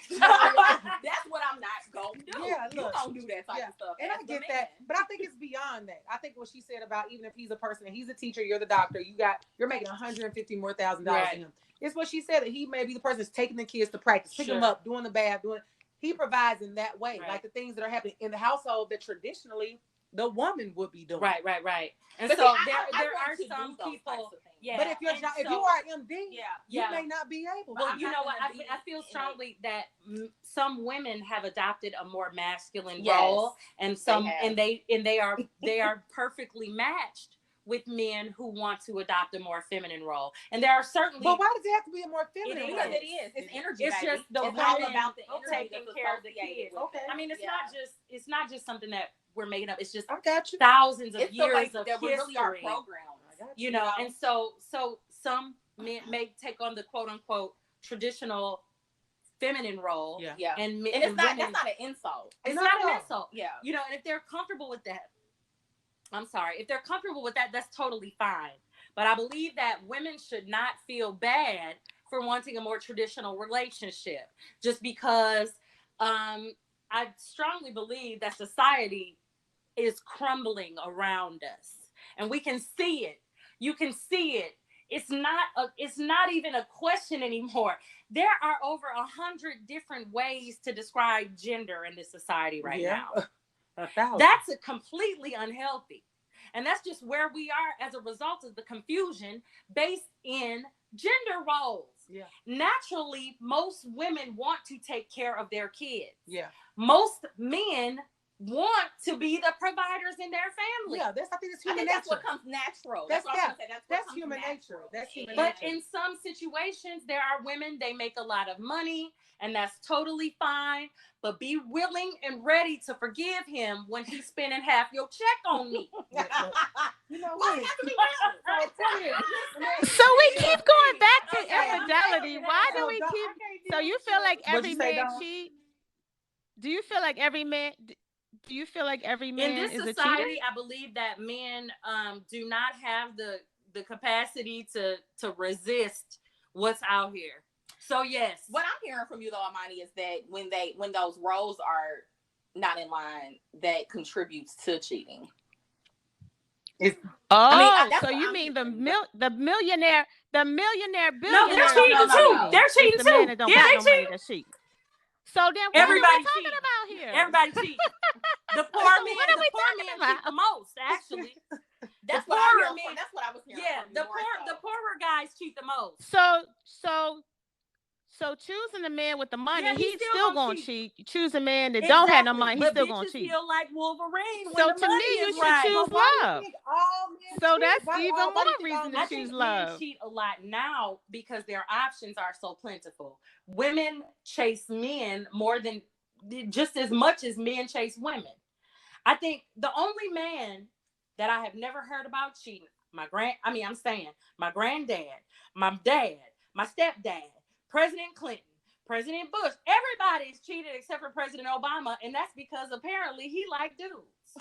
That's what I'm not gonna do. Yeah, look, you don't do that type of stuff. And I get that, but I think it's beyond that. I think what she said about, even if he's a person and he's a teacher, you're the doctor, you're making $150,000 more than him. It's what she said, that he may be the person that's taking the kids to practice, picking them up, doing the bath, he provides in that way, like the things that are happening in the household that traditionally the woman would be doing. Right. And but so there are some people. Yeah. But if you are MD, you may not be able. Well, you know what? I feel strongly that some women have adopted a more masculine role, and some they are perfectly matched with men who want to adopt a more feminine role. And there are certainly. But why does it have to be a more feminine role? Because it is. It's energy. It's just the it's all about the energy taking care of the kids. Okay. I mean, it's not just something that we're making up. It's just thousands of years of that history. Really are programs. You know, and so some men may take on the quote unquote traditional feminine role. Yeah. And it's not, that's not an insult. It's not an insult. Yeah. You know, and if they're comfortable with that, if they're comfortable with that, that's totally fine. But I believe that women should not feel bad for wanting a more traditional relationship, just because I strongly believe that society is crumbling around us, and we can see it. You can see it. It's not even a question anymore. There are over 100 different ways to describe gender in this society right now. That's completely unhealthy. And that's just where we are as a result of the confusion based in gender roles. Yeah. Naturally, most women want to take care of their kids. Yeah. Most men want to be the providers in their family. Yeah, I think it's human nature. That's what comes natural. That's human nature. That's human nature. But in some situations, there are women, they make a lot of money, and that's totally fine. But be willing and ready to forgive him when he's spending half your check on me. You know what? So we keep going back to infidelity. Why do we keep? So you feel like every man cheat? Do you feel like every man? Do you feel like every man in this is society? A cheater? I believe that men do not have the capacity to resist what's out here. So yes, what I'm hearing from you though, Amani, is that when those roles are not in line, that contributes to cheating. So you mean the millionaire billionaire? No, they're cheating too. They're cheating too. Yeah, they cheat. So then what are we talking about here? Everybody cheats. The poor men cheat the most, actually. That's what I was hearing. Yeah, the poorer guys cheat the most. So choosing the man with the money, he's still gonna cheat. You choose a man that don't have no money, he's still gonna cheat. Feel like Wolverine. So to me, you should choose love. So that's even more reason to choose love. Men cheat a lot now because their options are so plentiful. Women chase men just as much as men chase women. I think the only man that I have never heard about cheating, my granddad, my dad, my stepdad, President Clinton, President Bush, everybody's cheated except for President Obama, and that's because apparently he liked dudes.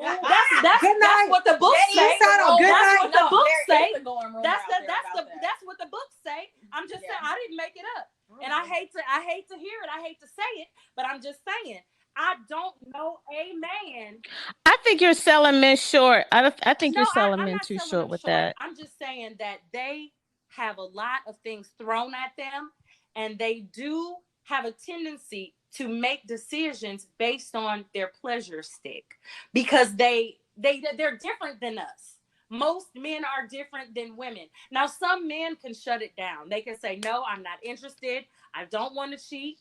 That's what the books say. That's what the books say. That's what the books say. I'm just saying, I didn't make it up. And I hate to hear it. I hate to say it, but I'm just saying, I don't know a man. I think you're selling men short. I think you're selling men too short with that. I'm just saying that they have a lot of things thrown at them, and they do have a tendency to make decisions based on their pleasure stick, because they're different than us. Most men are different than women. Now, some men can shut it down. They can say, no, I'm not interested. I don't want to cheat.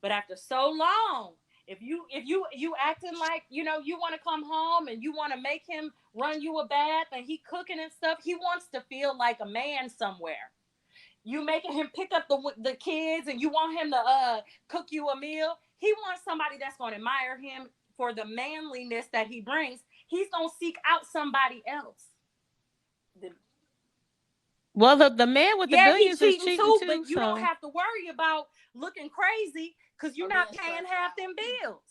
But after so long, if you acting like, you want to come home and you want to make him run you a bath and he cooking and stuff, he wants to feel like a man somewhere. You making him pick up the kids and you want him to cook you a meal. He wants somebody that's going to admire him for the manliness that he brings. He's going to seek out somebody else. Well, the man with the billions is cheating too, but you don't have to worry about looking crazy because you're not paying half them bills.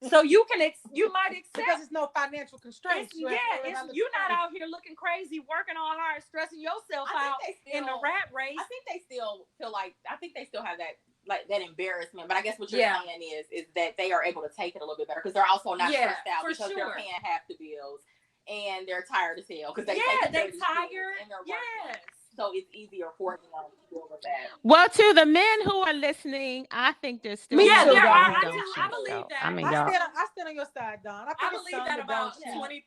So you might accept because it's no financial constraints. You're not out here looking crazy, working all hard, stressing yourself out in the rat race. I think they still feel like they still have that embarrassment. But I guess what you're saying is that they are able to take it a little bit better because they're also not stressed out because they're paying half the bills and they're tired as hell because they tired and they're working. So it's easier for them to deal with that. Well, to the men who are listening, I think there's still there are. I believe that. I mean, I stand on your side, Don. I believe that about 20%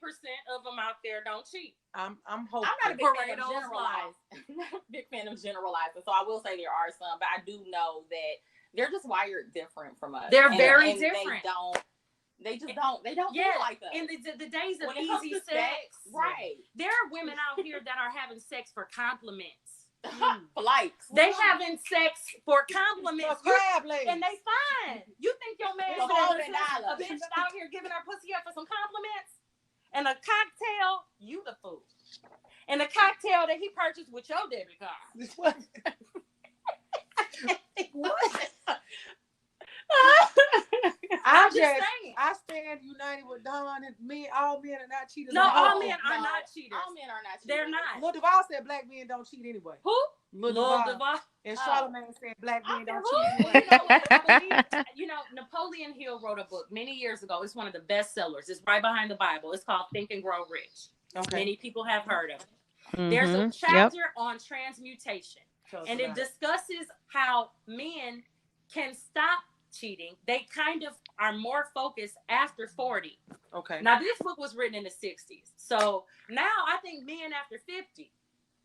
of them out there don't cheat. I'm hoping. I'm not a big fan of generalizing. Not a big fan of generalizing. So I will say there are some, but I do know that they're just wired different from us. They're very different. They don't feel like us. In the days of easy sex, right? There are women out here that are having sex for compliments, for likes. They having sex for compliments, and they fine. You think your man is a bitch out here giving her pussy up for some compliments and a cocktail? You the fool. And a cocktail that he purchased with your debit card. What? I'm just saying. I stand united with Don and all men are not cheaters. No, all men are not cheaters. All men are not cheaters. They're not. Lil Duval said black men don't cheat anyway. Who? Lil Duval. And Charlamagne said black men don't cheat anyway. Napoleon Hill wrote a book many years ago. It's one of the best sellers. It's right behind the Bible. It's called Think and Grow Rich. Okay. Many people have heard of it. Mm-hmm. There's a chapter on transmutation. And it discusses how men can stop cheating. They kind of are more focused after 40. Okay. Now this book was written in the 60s. So now I think men after 50,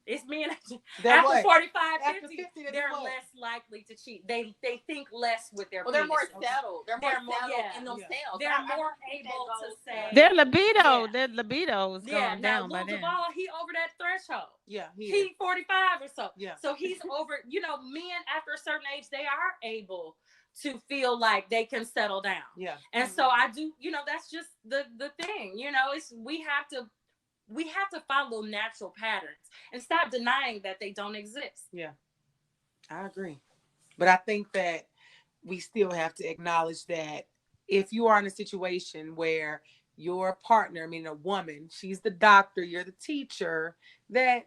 it's men after 45, 50, they're less likely to cheat. They think less with their they're more settled. They're more settled in themselves. They're more able to say their libido is going down by then. Duval, he over that threshold. Yeah, he's 45 or so. Yeah. So he's over, men after a certain age, they are able to feel like they can settle down. Yeah. And so I do, that's just the thing, it's we have to follow natural patterns and stop denying that they don't exist. Yeah. I agree. But I think that we still have to acknowledge that if you are in a situation where your partner, a woman, she's the doctor, you're the teacher, that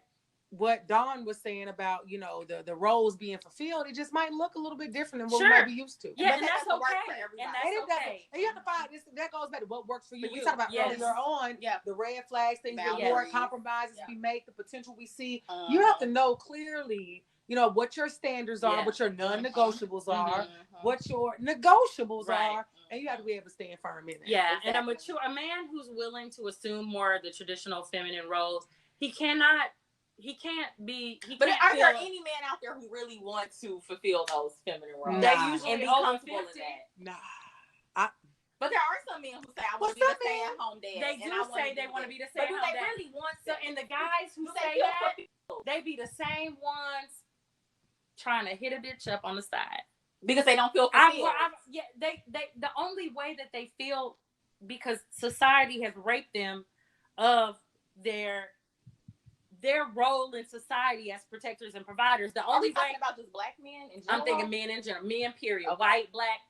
what Dawn was saying about, the roles being fulfilled, it just might look a little bit different than what we might be used to. Yeah, and that's okay. And you have to find this. That goes back to what works for you. We talked about earlier on, the red flags, things that more compromises we make, the potential we see. You have to know clearly, what your standards are, what your non-negotiables are, what your negotiables are, and you have to be able to stand firm in it. Yeah, and a man who's willing to assume more of the traditional feminine roles, he can't be. But are there any men out there who really want to fulfill those feminine roles? They usually be comfortable in that. But there are some men who say, I want to be the stay-at-home dad. They do say they want to be the stay-at-home dad. But do they really want to? And the guys who say that, they be the same ones trying to hit a bitch up on the side. Because they don't feel fulfilled. They the only way that they feel, because society has raped them of their role in society as protectors and providers. The only way about just black men in general? I'm thinking men in general, men period, white, black.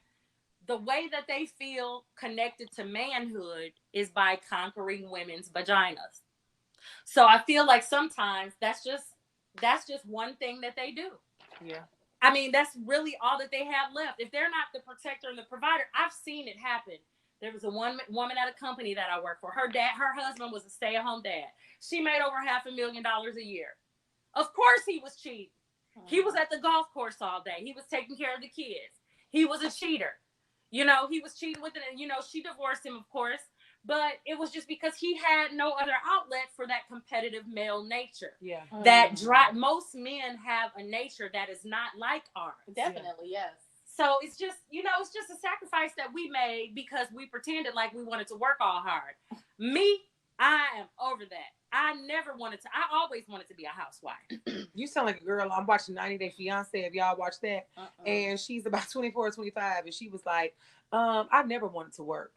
The way that they feel connected to manhood is by conquering women's vaginas. So I feel like sometimes that's just one thing that they do. Yeah. That's really all that they have left. If they're not the protector and the provider, I've seen it happen. There was a woman at a company that I worked for. Her husband was a stay-at-home dad. She made over $500,000 a year. Of course he was cheating. He was at the golf course all day. He was taking care of the kids. He was a cheater. He was cheating with it. And, she divorced him, of course. but it was just because he had no other outlet for that competitive male nature. Yeah. That most men have a nature that is not like ours. Definitely, yes. So it's just, it's just a sacrifice that we made because we pretended like we wanted to work all hard. Me, I am over that. I always wanted to be a housewife. You sound like a girl. I'm watching 90 Day Fiance, if y'all watch that. And she's about 24 or 25, and she was like, I've never wanted to work.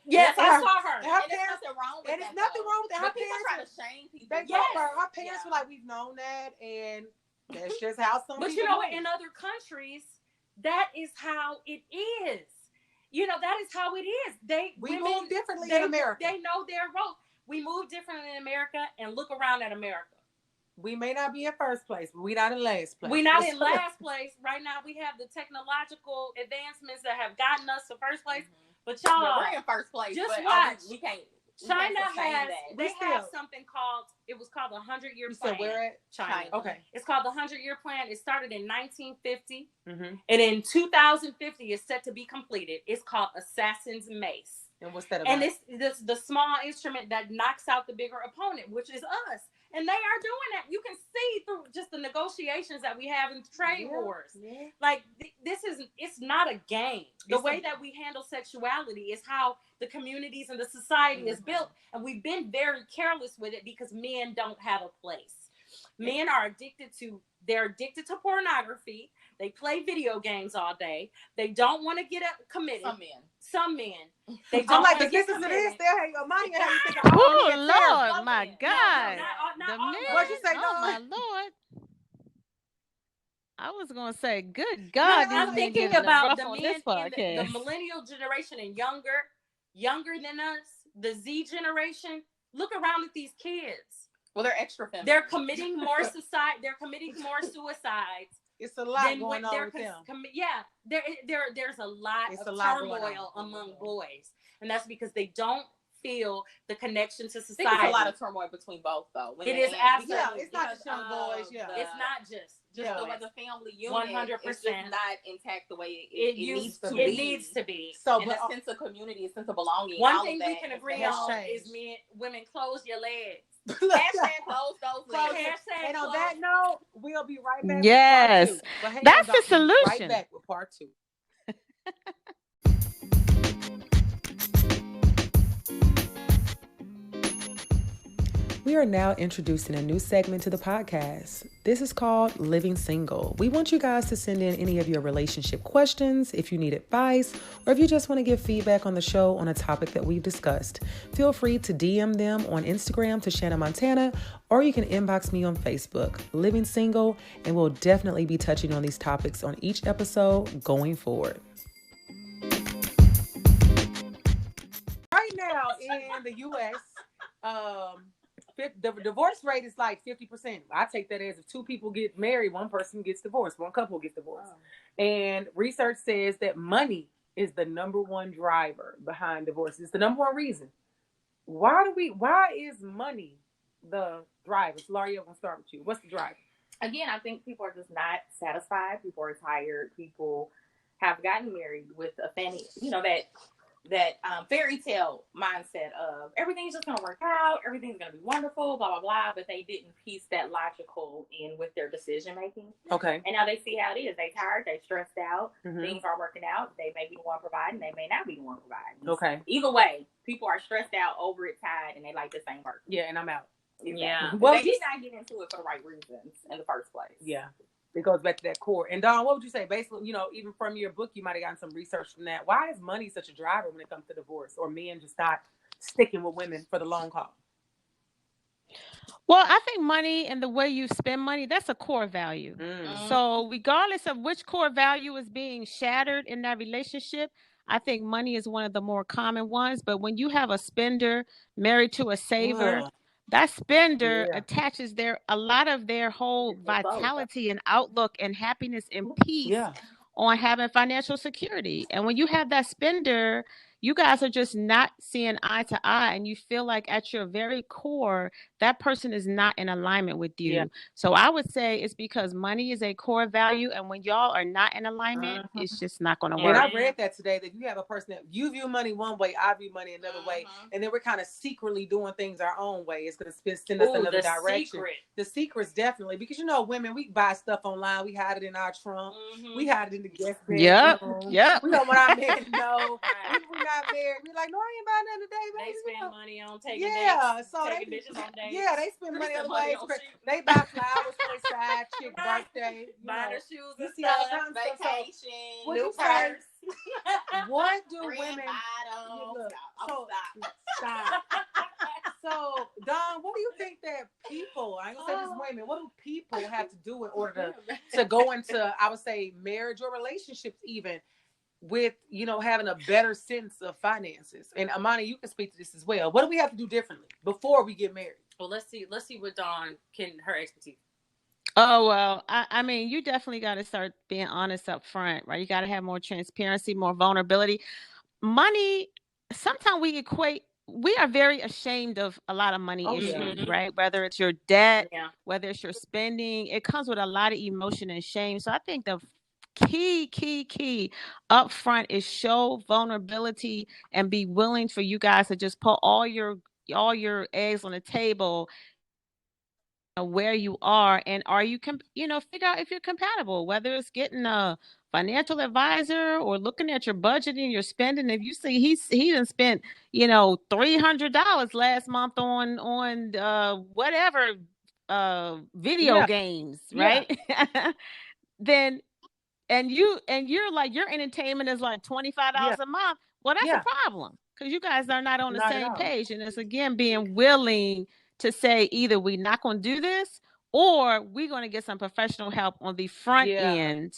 Yes, I saw her. And there's nothing wrong with that. There's nothing wrong with that. Her parents try to shame people. Her parents were like, we've known that, and that's just how some But people in other countries, that is how it is. That is how it is. We move differently in America. They know their role. We move differently in America, and look around at America. We may not be in first place, but we're not in last place. We're not in last place. Right now, we have the technological advancements that have gotten us to first place. But y'all, we're in first place. Just watch. We can't. China have something called, it was called the 100-year plan. So where at? China. Okay. It's called the 100-year plan. It started in 1950. And in 2050, it's set to be completed. It's called Assassin's Mace. And what's that about? And it's the small instrument that knocks out the bigger opponent, which is us. And they are doing that. You can see through just the negotiations that we have in trade wars. Yeah. Like, it's not a game. The way that we handle sexuality is how the communities and the society is built. And we've been very careless with it because men don't have a place. Men are addicted to pornography. They play video games all day. They don't want to get committed. Some men. They don't. I'm like, the sisters of this, they'll have Amani and have you thinking, oh, Lord, my God. What'd you say, oh, my Lord. I was going to say, good God. I'm thinking about the men in the millennial generation and younger than us, the Z generation. Look around at these kids. Well, they're extra feminine. They're committing more They're committing more suicides. It's a lot going on with them. There's a lot of turmoil among boys, and that's because they don't feel the connection to society. There's a lot of turmoil between both, though. It is absolutely. It's not just young boys. It's not just the way the family unit 100% is just not intact the way it needs to be. It needs to be. So, and a sense of community, a sense of belonging. One thing we can agree on is women, close your legs. Hashtag close those legs. And on that note, we'll be right back. Yes, with part 2. That's the solution. Right back with part 2. We are now introducing a new segment to the podcast. This is called Living Single. We want you guys to send in any of your relationship questions, if you need advice, or if you just want to give feedback on the show on a topic that we've discussed. Feel free to DM them on Instagram to Shanna Montana, or you can inbox me on Facebook, Living Single, and we'll definitely be touching on these topics on each episode going forward. Right now in the U.S., the divorce rate is like 50%. I take that as if 2 people get married, 1 person gets divorced, 1 couple gets divorced. Oh. And research says that money is the number 1 driver behind divorce. It's the number 1 reason. Why is money the driver? So Loreal, I'm going to start with you. What's the driver? Again, I think people are just not satisfied. People are tired. People have gotten married with a fanny, that fairy tale mindset of everything's just going to work out, everything's going to be wonderful, blah, blah, blah, but they didn't piece that logical in with their decision making. Okay. And now they see how it is. They tired, they stressed out, things aren't working out, they may be the one providing, they may not be the one providing. Okay. Either way, people are stressed out, over it, tired, and they like this ain't working. Yeah, and I'm out. Exactly. Yeah. Well, they did not get into it for the right reasons in the first place. Yeah. It goes back to that core. And Dawn, what would you say? Basically, even from your book, you might have gotten some research from that. Why is money such a driver when it comes to divorce, or men just not sticking with women for the long haul? Well, I think money and the way you spend money, that's a core value. So regardless of which core value is being shattered in that relationship, I think money is one of the more common ones. But when you have a spender married to a saver, that spender attaches a lot of their whole vitality and outlook and happiness and peace on having financial security. And when you have that spender, you guys are just not seeing eye to eye, and you feel like at your very core, that person is not in alignment with you. Yeah. So I would say it's because money is a core value, and when y'all are not in alignment, it's just not going to And work. I read that today, that you have a person that you view money one way, I view money another way, and then we're kind of secretly doing things our own way. It's going to send us another direction. The secret's definitely, because women, we buy stuff online, we hide it in our trunk, we hide it in the guest bedroom. Yep. We don't want our men to know. We're not married. We're like, no, I ain't buying nothing today, baby. They spend money on taking dates. So taking bitches on dates. Yeah, they spend money other ways. They buy flowers for their side chick birthday. Buying their shoes and see all stuff. kinds of Vacation, what new you say? purse. What do Red women? bottom. Look, Stop. So, Don, what do you think that people? I ain't gonna say just women. What do people have to do in order to go into, I would say, marriage or relationships, even with having a better sense of finances? And Amani, you can speak to this as well. What do we have to do differently before we get married? Well, let's see what Dawn her expertise. Oh, well, I mean, you definitely got to start being honest up front, right? You got to have more transparency, more vulnerability. Money, sometimes we are very ashamed of a lot of money issues, right? Whether it's your debt, whether it's your spending, it comes with a lot of emotion and shame. So I think the key up front is show vulnerability and be willing for you guys to just put all your eggs on the table, where you are, and are you figure out if you're compatible, whether it's getting a financial advisor or looking at your budget and your spending. If you see he done spent $300 last month on whatever video games, right? Then and you're like, your entertainment is like $25 a month. Well, that's a problem, because you guys are not on the same page. And it's, again, being willing to say, either we're not going to do this, or we're going to get some professional help on the front end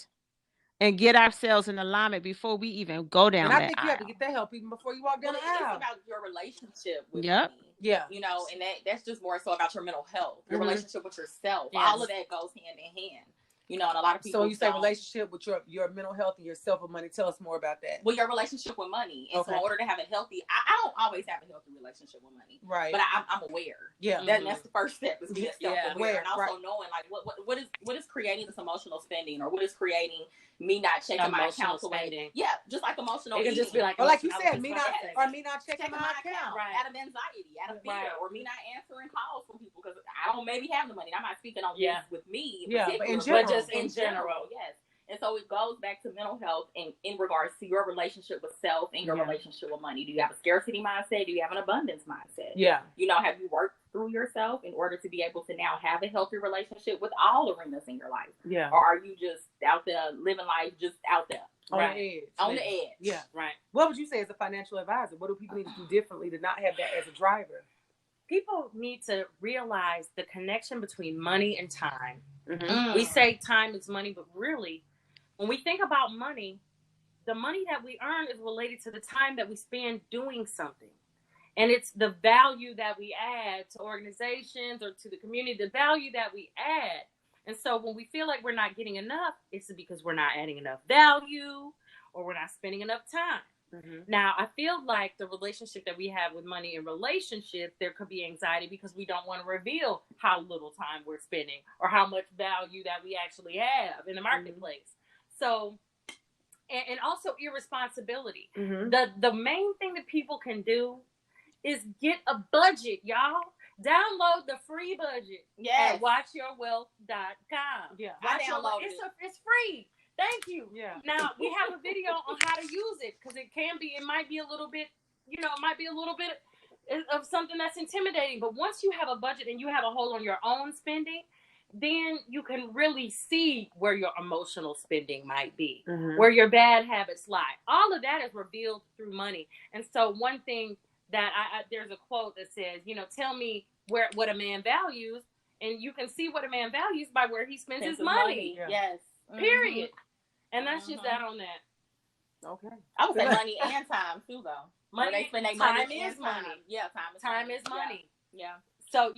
and get ourselves in alignment before we even go down that aisle. And I think you have to get that help even before you walk down the aisle. It's about your relationship with money. Yeah. And that's just more so about your mental health, your relationship with yourself. Yes. All of that goes hand in hand. And a lot of people. So you say relationship with your mental health and yourself with money. Tell us more about that. Well, your relationship with money. And so in order to have a healthy, I don't always have a healthy relationship with money. Right. But I'm aware. Yeah. That's the first step, is being self-aware. And also knowing like what is creating this emotional spending, or what is creating me not checking my account away. Yeah, just like emotional. It can just be like, or like you said, me not checking my account, out of anxiety, out of fear, or me not answering calls from people because I don't maybe have the money. I'm not speaking on this with me, but in general, yes. And so it goes back to mental health and in regards to your relationship with self and your relationship with money. Do you have a scarcity mindset? Do you have an abundance mindset? Yeah. Have you worked through yourself in order to be able to now have a healthy relationship with all arenas in your life? Yeah. Or are you just out there living life just out there? On the edge. On the edge. Yeah. Right. What would you say as a financial advisor? What do people need to do differently to not have that as a driver? People need to realize the connection between money and time. Mm-hmm. We say time is money, but really, when we think about money, the money that we earn is related to the time that we spend doing something. And it's the value that we add to organizations or to the community, the value that we add. And so when we feel like we're not getting enough, it's because we're not adding enough value or we're not spending enough time. Mm-hmm. Now, I feel like the relationship that we have with money in relationships, there could be anxiety because we don't want to reveal how little time we're spending or how much value that we actually have in the marketplace. Mm-hmm. So, and also irresponsibility. Mm-hmm. The main thing that people can do is get a budget, y'all. Download the free budget at watchyourwealth.com. Yeah, I downloaded it. It's free. Thank you. Yeah. Now we have a video on how to use it because it might be a little bit of something that's intimidating. But once you have a budget and you have a hold on your own spending, then you can really see where your emotional spending might be, where your bad habits lie. All of that is revealed through money. And so one thing that there's a quote that says, tell me what a man values, and you can see what a man values by where he spends his money. Yeah. Yes. Period. And that's just that on that. Okay. I would say money and time too, though. Money, time is money. Yeah, time is money. Yeah. So,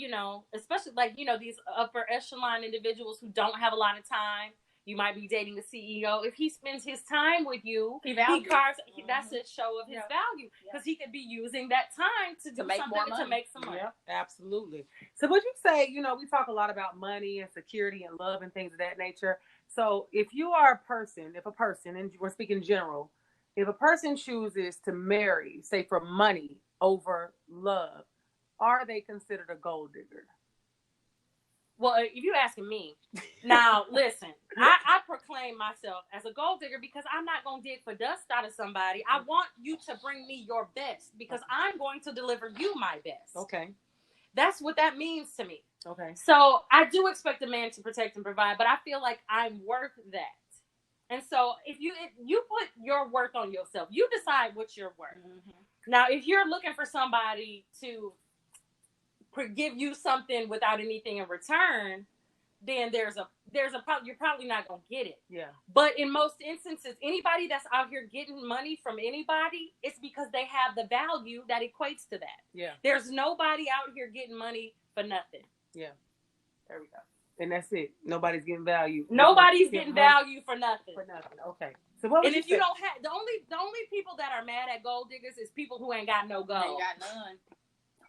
especially like, these upper echelon individuals who don't have a lot of time, You might be dating a CEO. If he spends his time with you, that's a show of his value, because he could be using that time to do something to make some money. Yeah, absolutely. So would you say, we talk a lot about money and security and love and things of that nature. So if you are if a person, and we're speaking general, if a person chooses to marry, say for money over love, are they considered a gold digger? Well, if you're asking me, now listen, I proclaim myself as a gold digger because I'm not going to dig for dust out of somebody. I want you to bring me your best because I'm going to deliver you my best. Okay. That's what that means to me. Okay. So I do expect a man to protect and provide, but I feel like I'm worth that. And so if you put your worth on yourself, you decide what you're worth. Mm-hmm. Now, if you're looking for somebody to give you something without anything in return, then there's a you're probably not gonna get it. Yeah. But in most instances, anybody that's out here getting money from anybody, it's because they have the value that equates to that. Yeah. There's nobody out here getting money for nothing. Yeah. There we go. And that's it. Nobody's getting value. Nobody's getting value for nothing. For nothing. Okay. So what would you say? Don't have the only people that are mad at gold diggers is people who ain't got no gold. Ain't got none.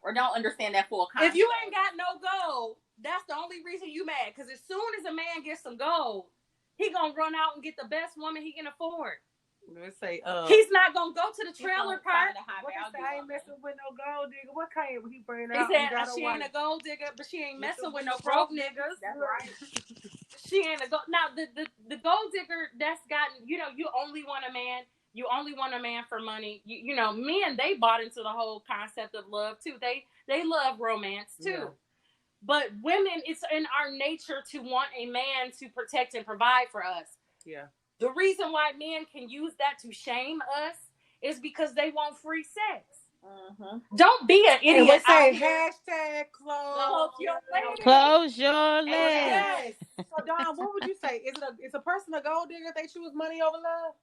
Or don't understand that full concept. If you ain't got no gold, that's the only reason you mad. Because as soon as a man gets some gold, he gonna run out and get the best woman he can afford. Let's say, he's not gonna go to the trailer park. I ain't messing with no gold digger. What kind of he bring out? He said she ain't a gold digger, but she ain't messing with no broke niggas. That's right. She ain't a gold. Now the gold digger that's gotten, you only want a man. You only want a man for money. Men, they bought into the whole concept of love too. They love romance too. Yeah. But women, it's in our nature to want a man to protect and provide for us. Yeah. The reason why men can use that to shame us is because they want free sex. Mm-hmm. Don't be an idiot. Let's say hashtag close your legs. Close your legs. Yes. So Dawn, what would you say? Is a person a gold digger if they choose money over love?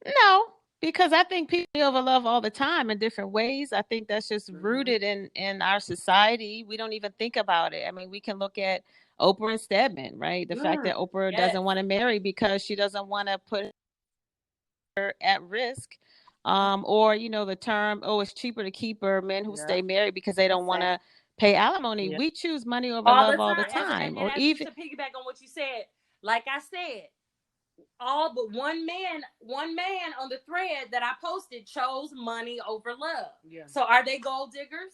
No, because I think people over love all the time in different ways. I think that's just rooted in our society. We don't even think about it. I mean, we can look at Oprah and Stedman, right? The fact that Oprah doesn't want to marry because she doesn't want to put her at risk. Or, the term, it's cheaper to keep her, men who stay married because they don't want to pay alimony. Yeah. We choose money over love all the time. And even to piggyback on what you said, like I said, all but one man on the thread that I posted chose money over love. Yeah. So are they gold diggers?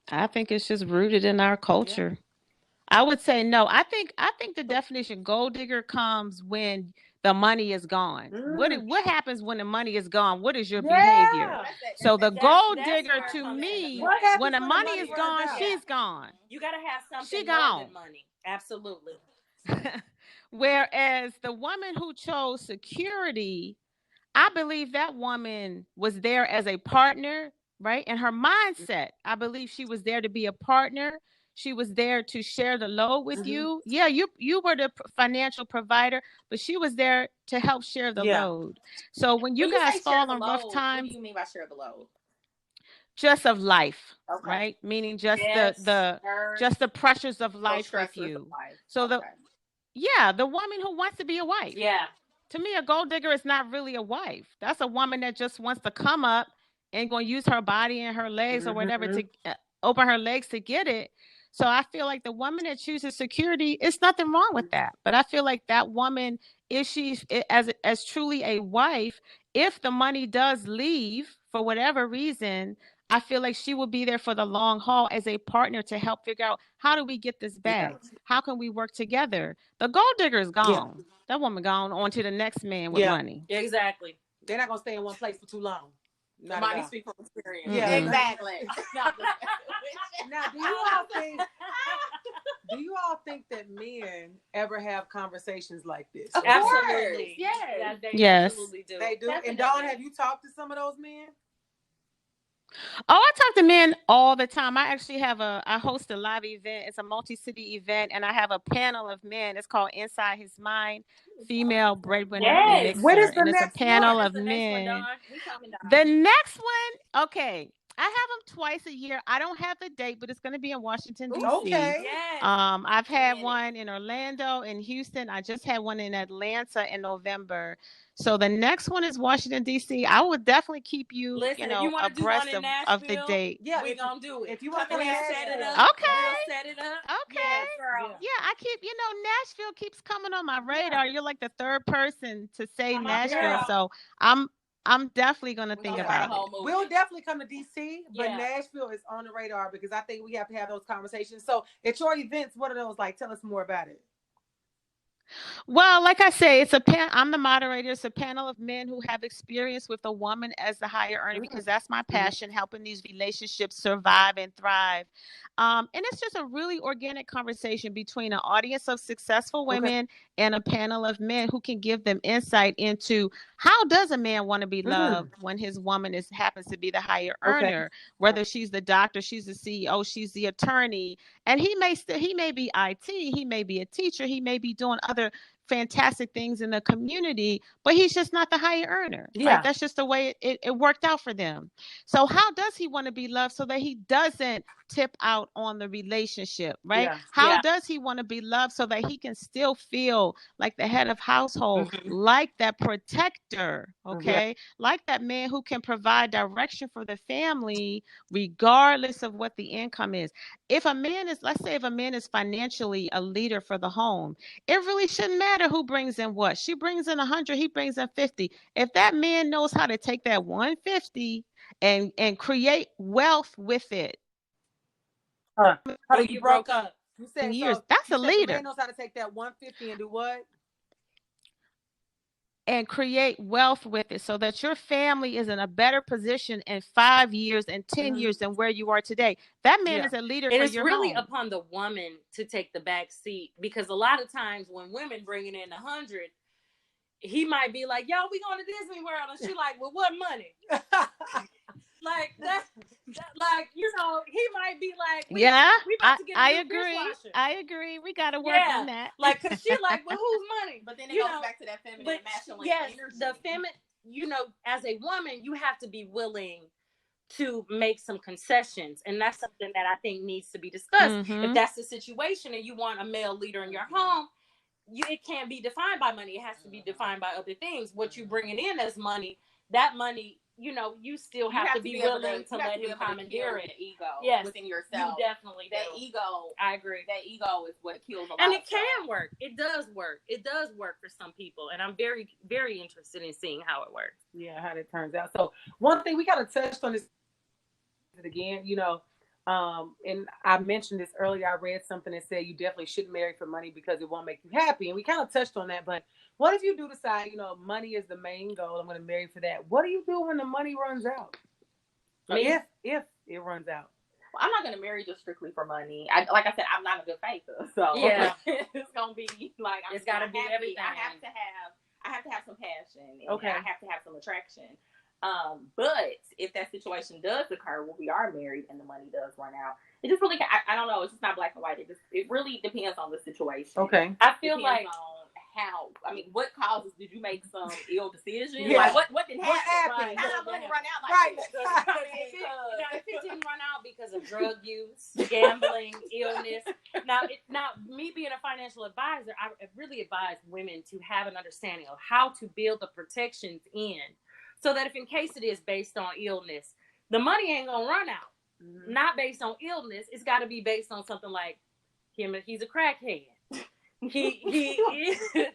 I think it's just rooted in our culture. Yeah. I would say no. I think the definition gold digger comes when the money is gone. What happens when the money is gone? What is your behavior? So the gold digger to me, when the money is gone, she's gone. You got to have something more than money. Absolutely. Whereas the woman who chose security, I believe that woman was there as a partner, right? And her mindset, I believe she was there to be a partner. She was there to share the load with you. Yeah, you were the financial provider, but she was there to help share the load. So when you guys fall on rough times, what do you mean by share the load? Just of life, right? Meaning just just the pressures of life with you. So the woman who wants to be a wife. Yeah. To me, a gold digger is not really a wife. That's a woman that just wants to come up and going to use her body and her legs or whatever to open her legs to get it. So I feel like the woman that chooses security, it's nothing wrong with that. But I feel like that woman, if she's as truly a wife, if the money does leave for whatever reason, I feel like she will be there for the long haul as a partner to help figure out, how do we get this back? Yeah. How can we work together? The gold digger is gone. Yeah. That woman gone on to the next man with money. Yeah, exactly. They're not going to stay in one place for too long. Amani speak from experience. Yeah, exactly. Now, do you all think that men ever have conversations like this? Of absolutely. Yes. They absolutely do. They do. Definitely. And Dawn, have you talked to some of those men? Oh, I talk to men all the time. I host a live event. It's a multi-city event, and I have a panel of men. It's called Inside His Mind, Female Breadwinner Elixir. What is the next one? It's a panel of men. The next one, okay. I have them twice a year. I don't have the date, but it's going to be in Washington, D.C. Okay. Yes. I've had one in Orlando, in Houston. I just had one in Atlanta in November. So the next one is Washington, D.C. I will definitely keep you, Listen, if you want to do one abreast in of the Nashville, date. Yeah, we're going to do it. If you want to we'll come set it up. Okay. We'll set it up. Okay. Yes, girl. Yeah, I keep, Nashville keeps coming on my radar. You're like the third person to say Come on, Nashville. girl. So I'm definitely going to think about it. We'll definitely come to DC, but Yeah. Nashville is on the radar because I think we have to have those conversations. So at your events, what are those like? Tell us more about it. Well, like I say, I'm the moderator. It's a panel of men who have experience with a woman as the higher earner because that's my passion, helping these relationships survive and thrive. And it's just a really organic conversation between an audience of successful women and a panel of men who can give them insight into how does a man want to be loved when his woman happens to be the higher earner, whether she's the doctor, she's the CEO, she's the attorney, and he may be IT, he may be a teacher, he may be doing other fantastic things in the community, but he's just not the higher earner. Yeah. Right? That's just the way it worked out for them. So how does he want to be loved so that he doesn't tip out on the relationship, right? Yeah. How does he want to be loved so that he can still feel like the head of household, like that protector, okay? Like that man who can provide direction for the family regardless of what the income is. Let's say if a man is financially a leader for the home, it really shouldn't matter who brings in what. She brings in 100, he brings in 50. If that man knows how to take that 150 and create wealth with it. You broke up. You said years. That's a leader. The man knows how to take that 150 and do what? And create wealth with it so that your family is in a better position in 5 years and 10 years than where you are today. That man is a leader for your home. It is really upon the woman to take the back seat, because a lot of times when women bringing in 100, he might be like, yo, we going to Disney World. And she like, well, what money? Like that, like, he might be like, we about to get a new dishwasher. I agree. We got to work on that. Like, cause she like, well, whose money? But then it goes back to that feminine masculine energy. The feminine, as a woman, you have to be willing to make some concessions, and that's something that I think needs to be discussed. If that's the situation and you want a male leader in your home, it can't be defined by money. It has to be defined by other things. What you bringing in as money, that money, you still have to be willing to let him commandeer it. Ego within yourself. You definitely that do. ego. I agree. That ego is what kills a lot. And it can work. It does work. It does work for some people, and I'm very, very interested in seeing how it works. Yeah, how it turns out. So one thing we got to touch on this again, and I mentioned this earlier. I read something that said you definitely shouldn't marry for money because it won't make you happy, and we kind of touched on that. But what if you do decide, money is the main goal? I'm going to marry for that. What do you do when the money runs out? If it runs out. Well, I'm not going to marry just strictly for money. Like I said, I'm not a good faker, so it's going to be like it's got to be everything. I have to have some passion. And I have to have some attraction. But if that situation does occur where we are married and the money does run out, it just really, I don't know. It's just not black and white. It really depends on the situation. Okay. I feel like what causes, did you make some ill decisions? Yeah. Like what didn't happen? Right. How did money run out? Right. If it didn't run out because of drug use, gambling, illness. Now, me being a financial advisor, I really advise women to have an understanding of how to build the protections in, so that if in case it is based on illness, the money ain't gonna run out. Not based on illness. It's got to be based on something like he's a crackhead. He's a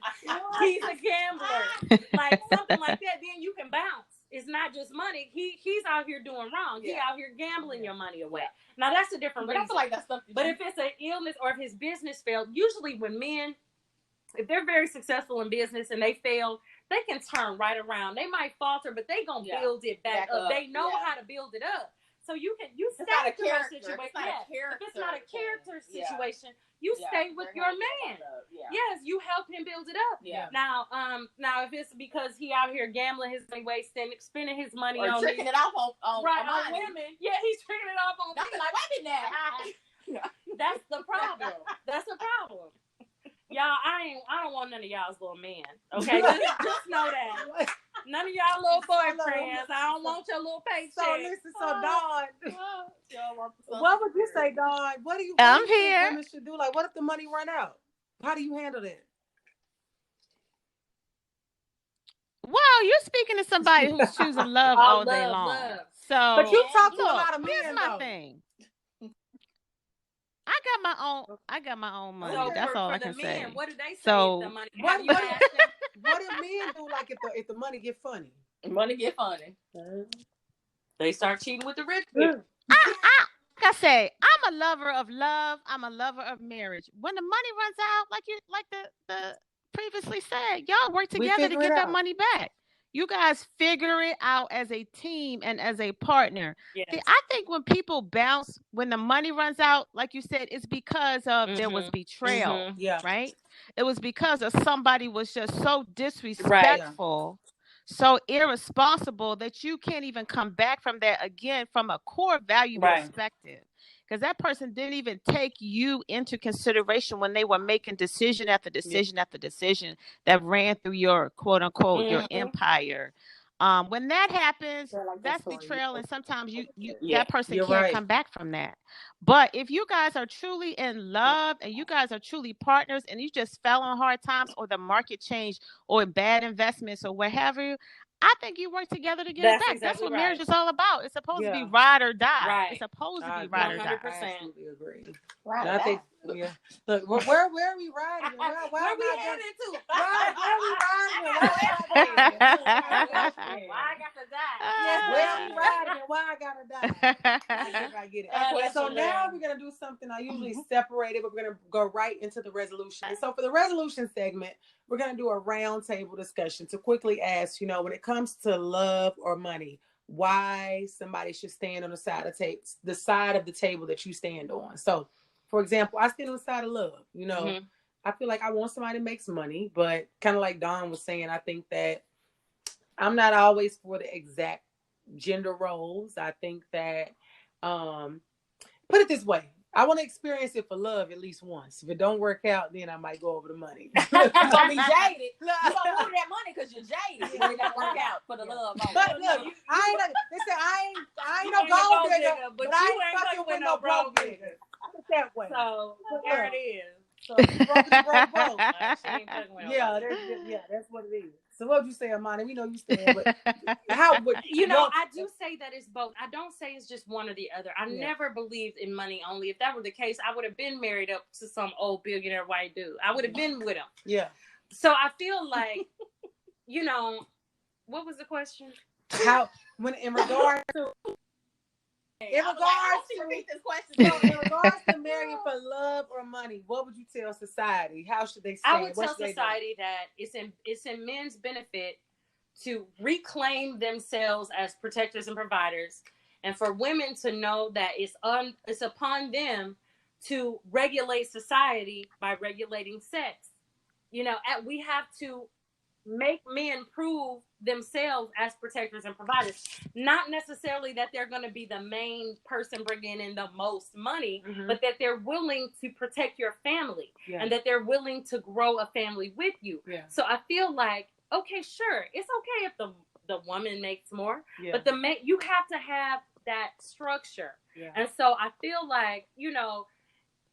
gambler, like something like that. Then you can bounce. It's not just money. He's out here doing wrong. He's out here gambling your money away. Now that's a different reason. I feel like that's something. But if it's an illness or if his business failed, usually when men, if they're very successful in business and they fail, they can turn right around. They might falter, but they gonna build it back up. They know how to build it up. So you stay with your situation. If it's not a character situation, you stay with your man. Yes, you help him build it up. Now if it's because he out here gambling his money, spending his money or on tricking it off on women. Yeah, he's tricking it off on women. Like, why did that? That's the problem. That's the problem. Y'all, I don't want none of y'all's little men. Okay, just know that. None of y'all little boyfriends. I don't want your little paycheck. So listen, Dawn, what would you say, Dawn? What do you think women should do? Like, what if the money run out? How do you handle that? Well, you're speaking to somebody who's choosing love all day long. Love. So, but you talk to a lot of men. Here's my thing. I got my own money. So that's all I can say. What do they say? So, the money, what do men do? Like if the money get funny? Money get funny. They start cheating with the rich people. Like I say, I'm a lover of love. I'm a lover of marriage. When the money runs out, like the previously said, y'all work together to get that money back. You guys figure it out as a team and as a partner. Yes. See, I think when people bounce, when the money runs out, like you said, it's because of there was betrayal, right? It was because of somebody was just so disrespectful, so irresponsible that you can't even come back from that again from a core value perspective. Because that person didn't even take you into consideration when they were making decision after decision after decision that ran through your quote unquote your empire. When that happens, that's betrayal, and sometimes you that person can't come back from that. But if you guys are truly in love and you guys are truly partners and you just fell on hard times or the market changed or bad investments or whatever, I think you work together to get it back. That's what marriage is all about. It's supposed to be ride or die. Right. It's supposed to be ride or die. 100%. I absolutely agree. Right. I think, Look, where are we riding? Where we headed to? Where we riding? Why I got to die? Where are we riding and why I gotta die? I get it. So now we're gonna do something I usually separate it, but we're gonna go right into the resolution. And so for the resolution segment, we're going to do a round table discussion to quickly ask, when it comes to love or money, why somebody should stand on the side of the table that you stand on. So, for example, I stand on the side of love. I feel like I want somebody that makes money, but kind of like Dawn was saying, I think that I'm not always for the exact gender roles. I think that, put it this way. I want to experience it for love at least once. If it don't work out, then I might go over the money. You're gonna be jaded. You gonna move that money because you're jaded. It don't work out for the love. But look, they say I ain't no gold digger, but I ain't fucking with no broke digger. That way. So there it is. So broke. That's what it is. So what would you say, Amani? We know you stand, but how would I do say that it's both. I don't say it's just one or the other. I never believed in money only. If that were the case, I would have been married up to some old billionaire white dude. I would have been with him. Yeah. So I feel like, what was the question? How in regards to marrying for love or money, what would you tell society? How should they stand? I would tell society that it's in men's benefit to reclaim themselves as protectors and providers, and for women to know that it's upon them to regulate society by regulating sex. We have to make men prove themselves as protectors and providers. Not necessarily that they're going to be the main person bringing in the most money, but that they're willing to protect your family and that they're willing to grow a family with you. Yeah. So I feel like, okay, sure, it's okay if the woman makes more, but you have to have that structure. Yeah. And so I feel like,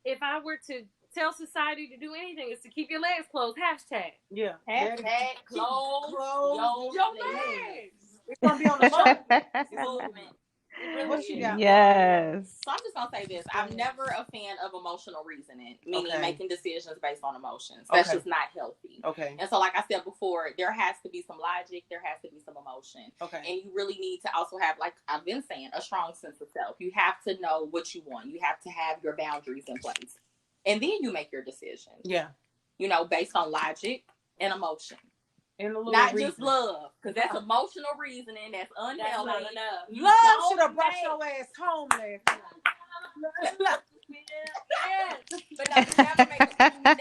if I were to tell society to do anything, is to keep your legs closed. Hashtag. Yeah. Hashtag close your legs. It's gonna be on the show. Movement. What you got? Yes. So I'm just gonna say this. I'm never a fan of emotional reasoning, meaning making decisions based on emotions. That's just not healthy. Okay. And so, like I said before, there has to be some logic. There has to be some emotion. Okay. And you really need to also have, like I've been saying, a strong sense of self. You have to know what you want. You have to have your boundaries in place. And then you make your decision. Yeah. Based on logic and emotion. And not reason. Just love. Because that's emotional reasoning. That's unhealthy. That's not enough. Love should have brought your ass home last night. But no, you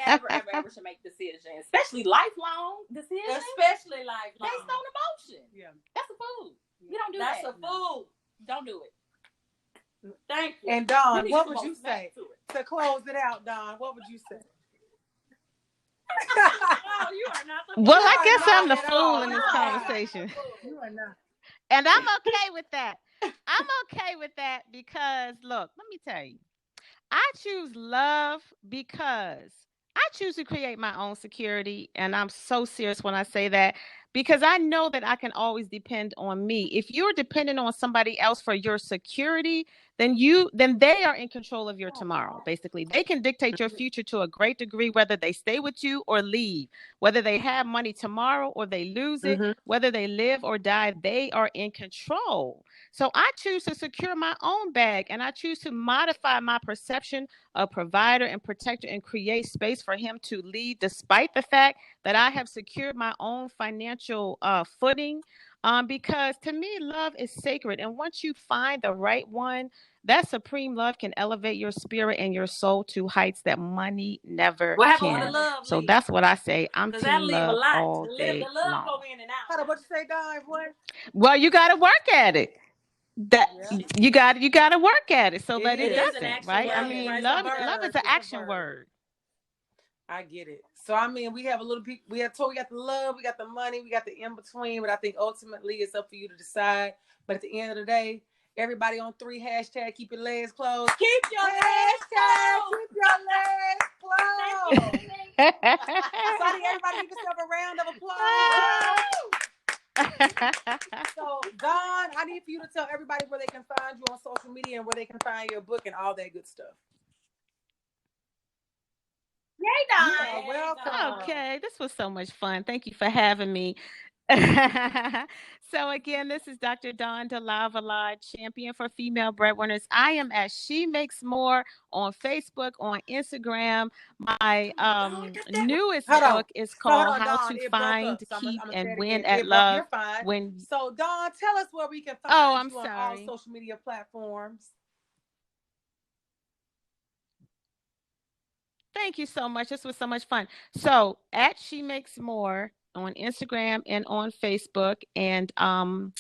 never, ever should make decisions. Especially lifelong decisions. Especially lifelong. Based on emotion. Yeah. That's a fool. You don't do that. That's a fool. Don't do it. Thank you. And Dawn, what would you say? To close it out, Dawn, what would you say? Oh, you are not the Well, You I are guess not I'm the at fool all. in You this are not. conversation. You are not. And I'm okay with that. I'm okay with that because, look, let me tell you, I choose love because I choose to create my own security. And I'm so serious when I say that because I know that I can always depend on me. If you're dependent on somebody else for your security, then they are in control of your tomorrow. Basically, they can dictate your future to a great degree, whether they stay with you or leave, whether they have money tomorrow or they lose it, Mm-hmm. whether they live or die, they are in control. So I choose to secure my own bag and I choose to modify my perception of provider and protector and create space for him to lead despite the fact that I have secured my own financial footing. Because to me, love is sacred. And once you find the right one, that supreme love can elevate your spirit and your soul to heights that money never What happened when the can. love So leave? that's what I say. I'm Because that team leave a love lot. all The day love long. go in and out. Hold on, what you say, Don? What? Well, you got to work at it. That Yeah. you got to work at it so It that it It is. is an doesn't, action right? I word. Yes, mean, Right? it's a love verb. is an It's a action verb. word. I get it. So I mean, we have a little. We have told we got the love, we got the money, we got the in between. But I think ultimately it's up for you to decide. But at the end of the day, everybody on 3 hashtag keep your legs closed. Keep your Hashtag legs keep your legs closed. closed. Sonny, everybody give yourself a round of applause. So Don, I need for you to tell everybody where they can find you on social media and where they can find your book and all that good stuff. Yay, Don. You are welcome. Okay, this was so much fun. Thank you for having me. So again, this is Dr. Dawn DeLavalade, champion for female breadwinners. I am at She Makes More on Facebook, on Instagram. My newest Hold on. book is So hold called on, How Dawn. to It broke Find, up. So I'm Keep, gonna say and it Win again. at It broke. Love. You're fine. When So Dawn, tell us where we can Oh, find I'm you on all sorry. social media platforms. Thank you so much. This was so much fun. So at She Makes More on Instagram and on Facebook. And my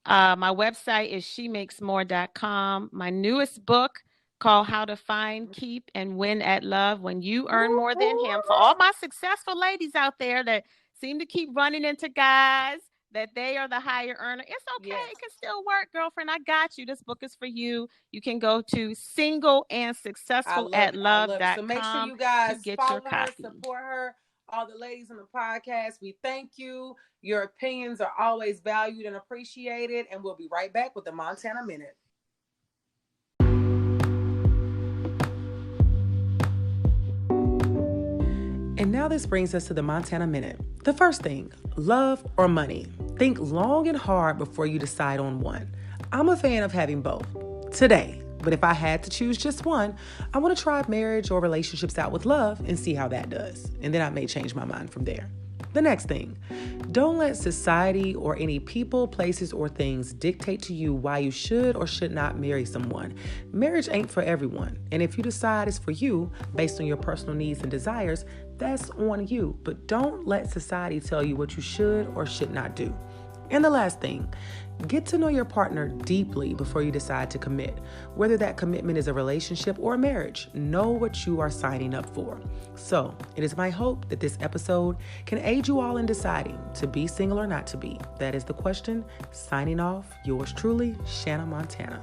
website is shemakesmore.com. My newest book called How to Find, Keep, and Win at Love When You Earn More Than Him. For all my successful ladies out there that seem to keep running into guys that they are the higher earner. It's okay. Yes. It can still work, girlfriend. I got you. This book is for you. You can go to singleandsuccessfulatLove.com So make sure you to guys get your follow her, copy. support her. All the ladies on the podcast, we thank you. Your opinions are always valued and appreciated. And we'll be right back with the Montana Minute. And now this brings us to the Montana Minute. The first thing, love or money. Think long and hard before you decide on one. I'm a fan of having both. Today, but if I had to choose just one, I want to try marriage or relationships out with love and see how that does. And then I may change my mind from there. The next thing, don't let society or any people, places, or things dictate to you why you should or should not marry someone. Marriage ain't for everyone. And if you decide it's for you based on your personal needs and desires, that's on you. But don't let society tell you what you should or should not do. And the last thing, get to know your partner deeply before you decide to commit. Whether that commitment is a relationship or a marriage, know what you are signing up for. So, it is my hope that this episode can aid you all in deciding to be single or not to be. That is the question. Signing off, yours truly, Shanna Montana.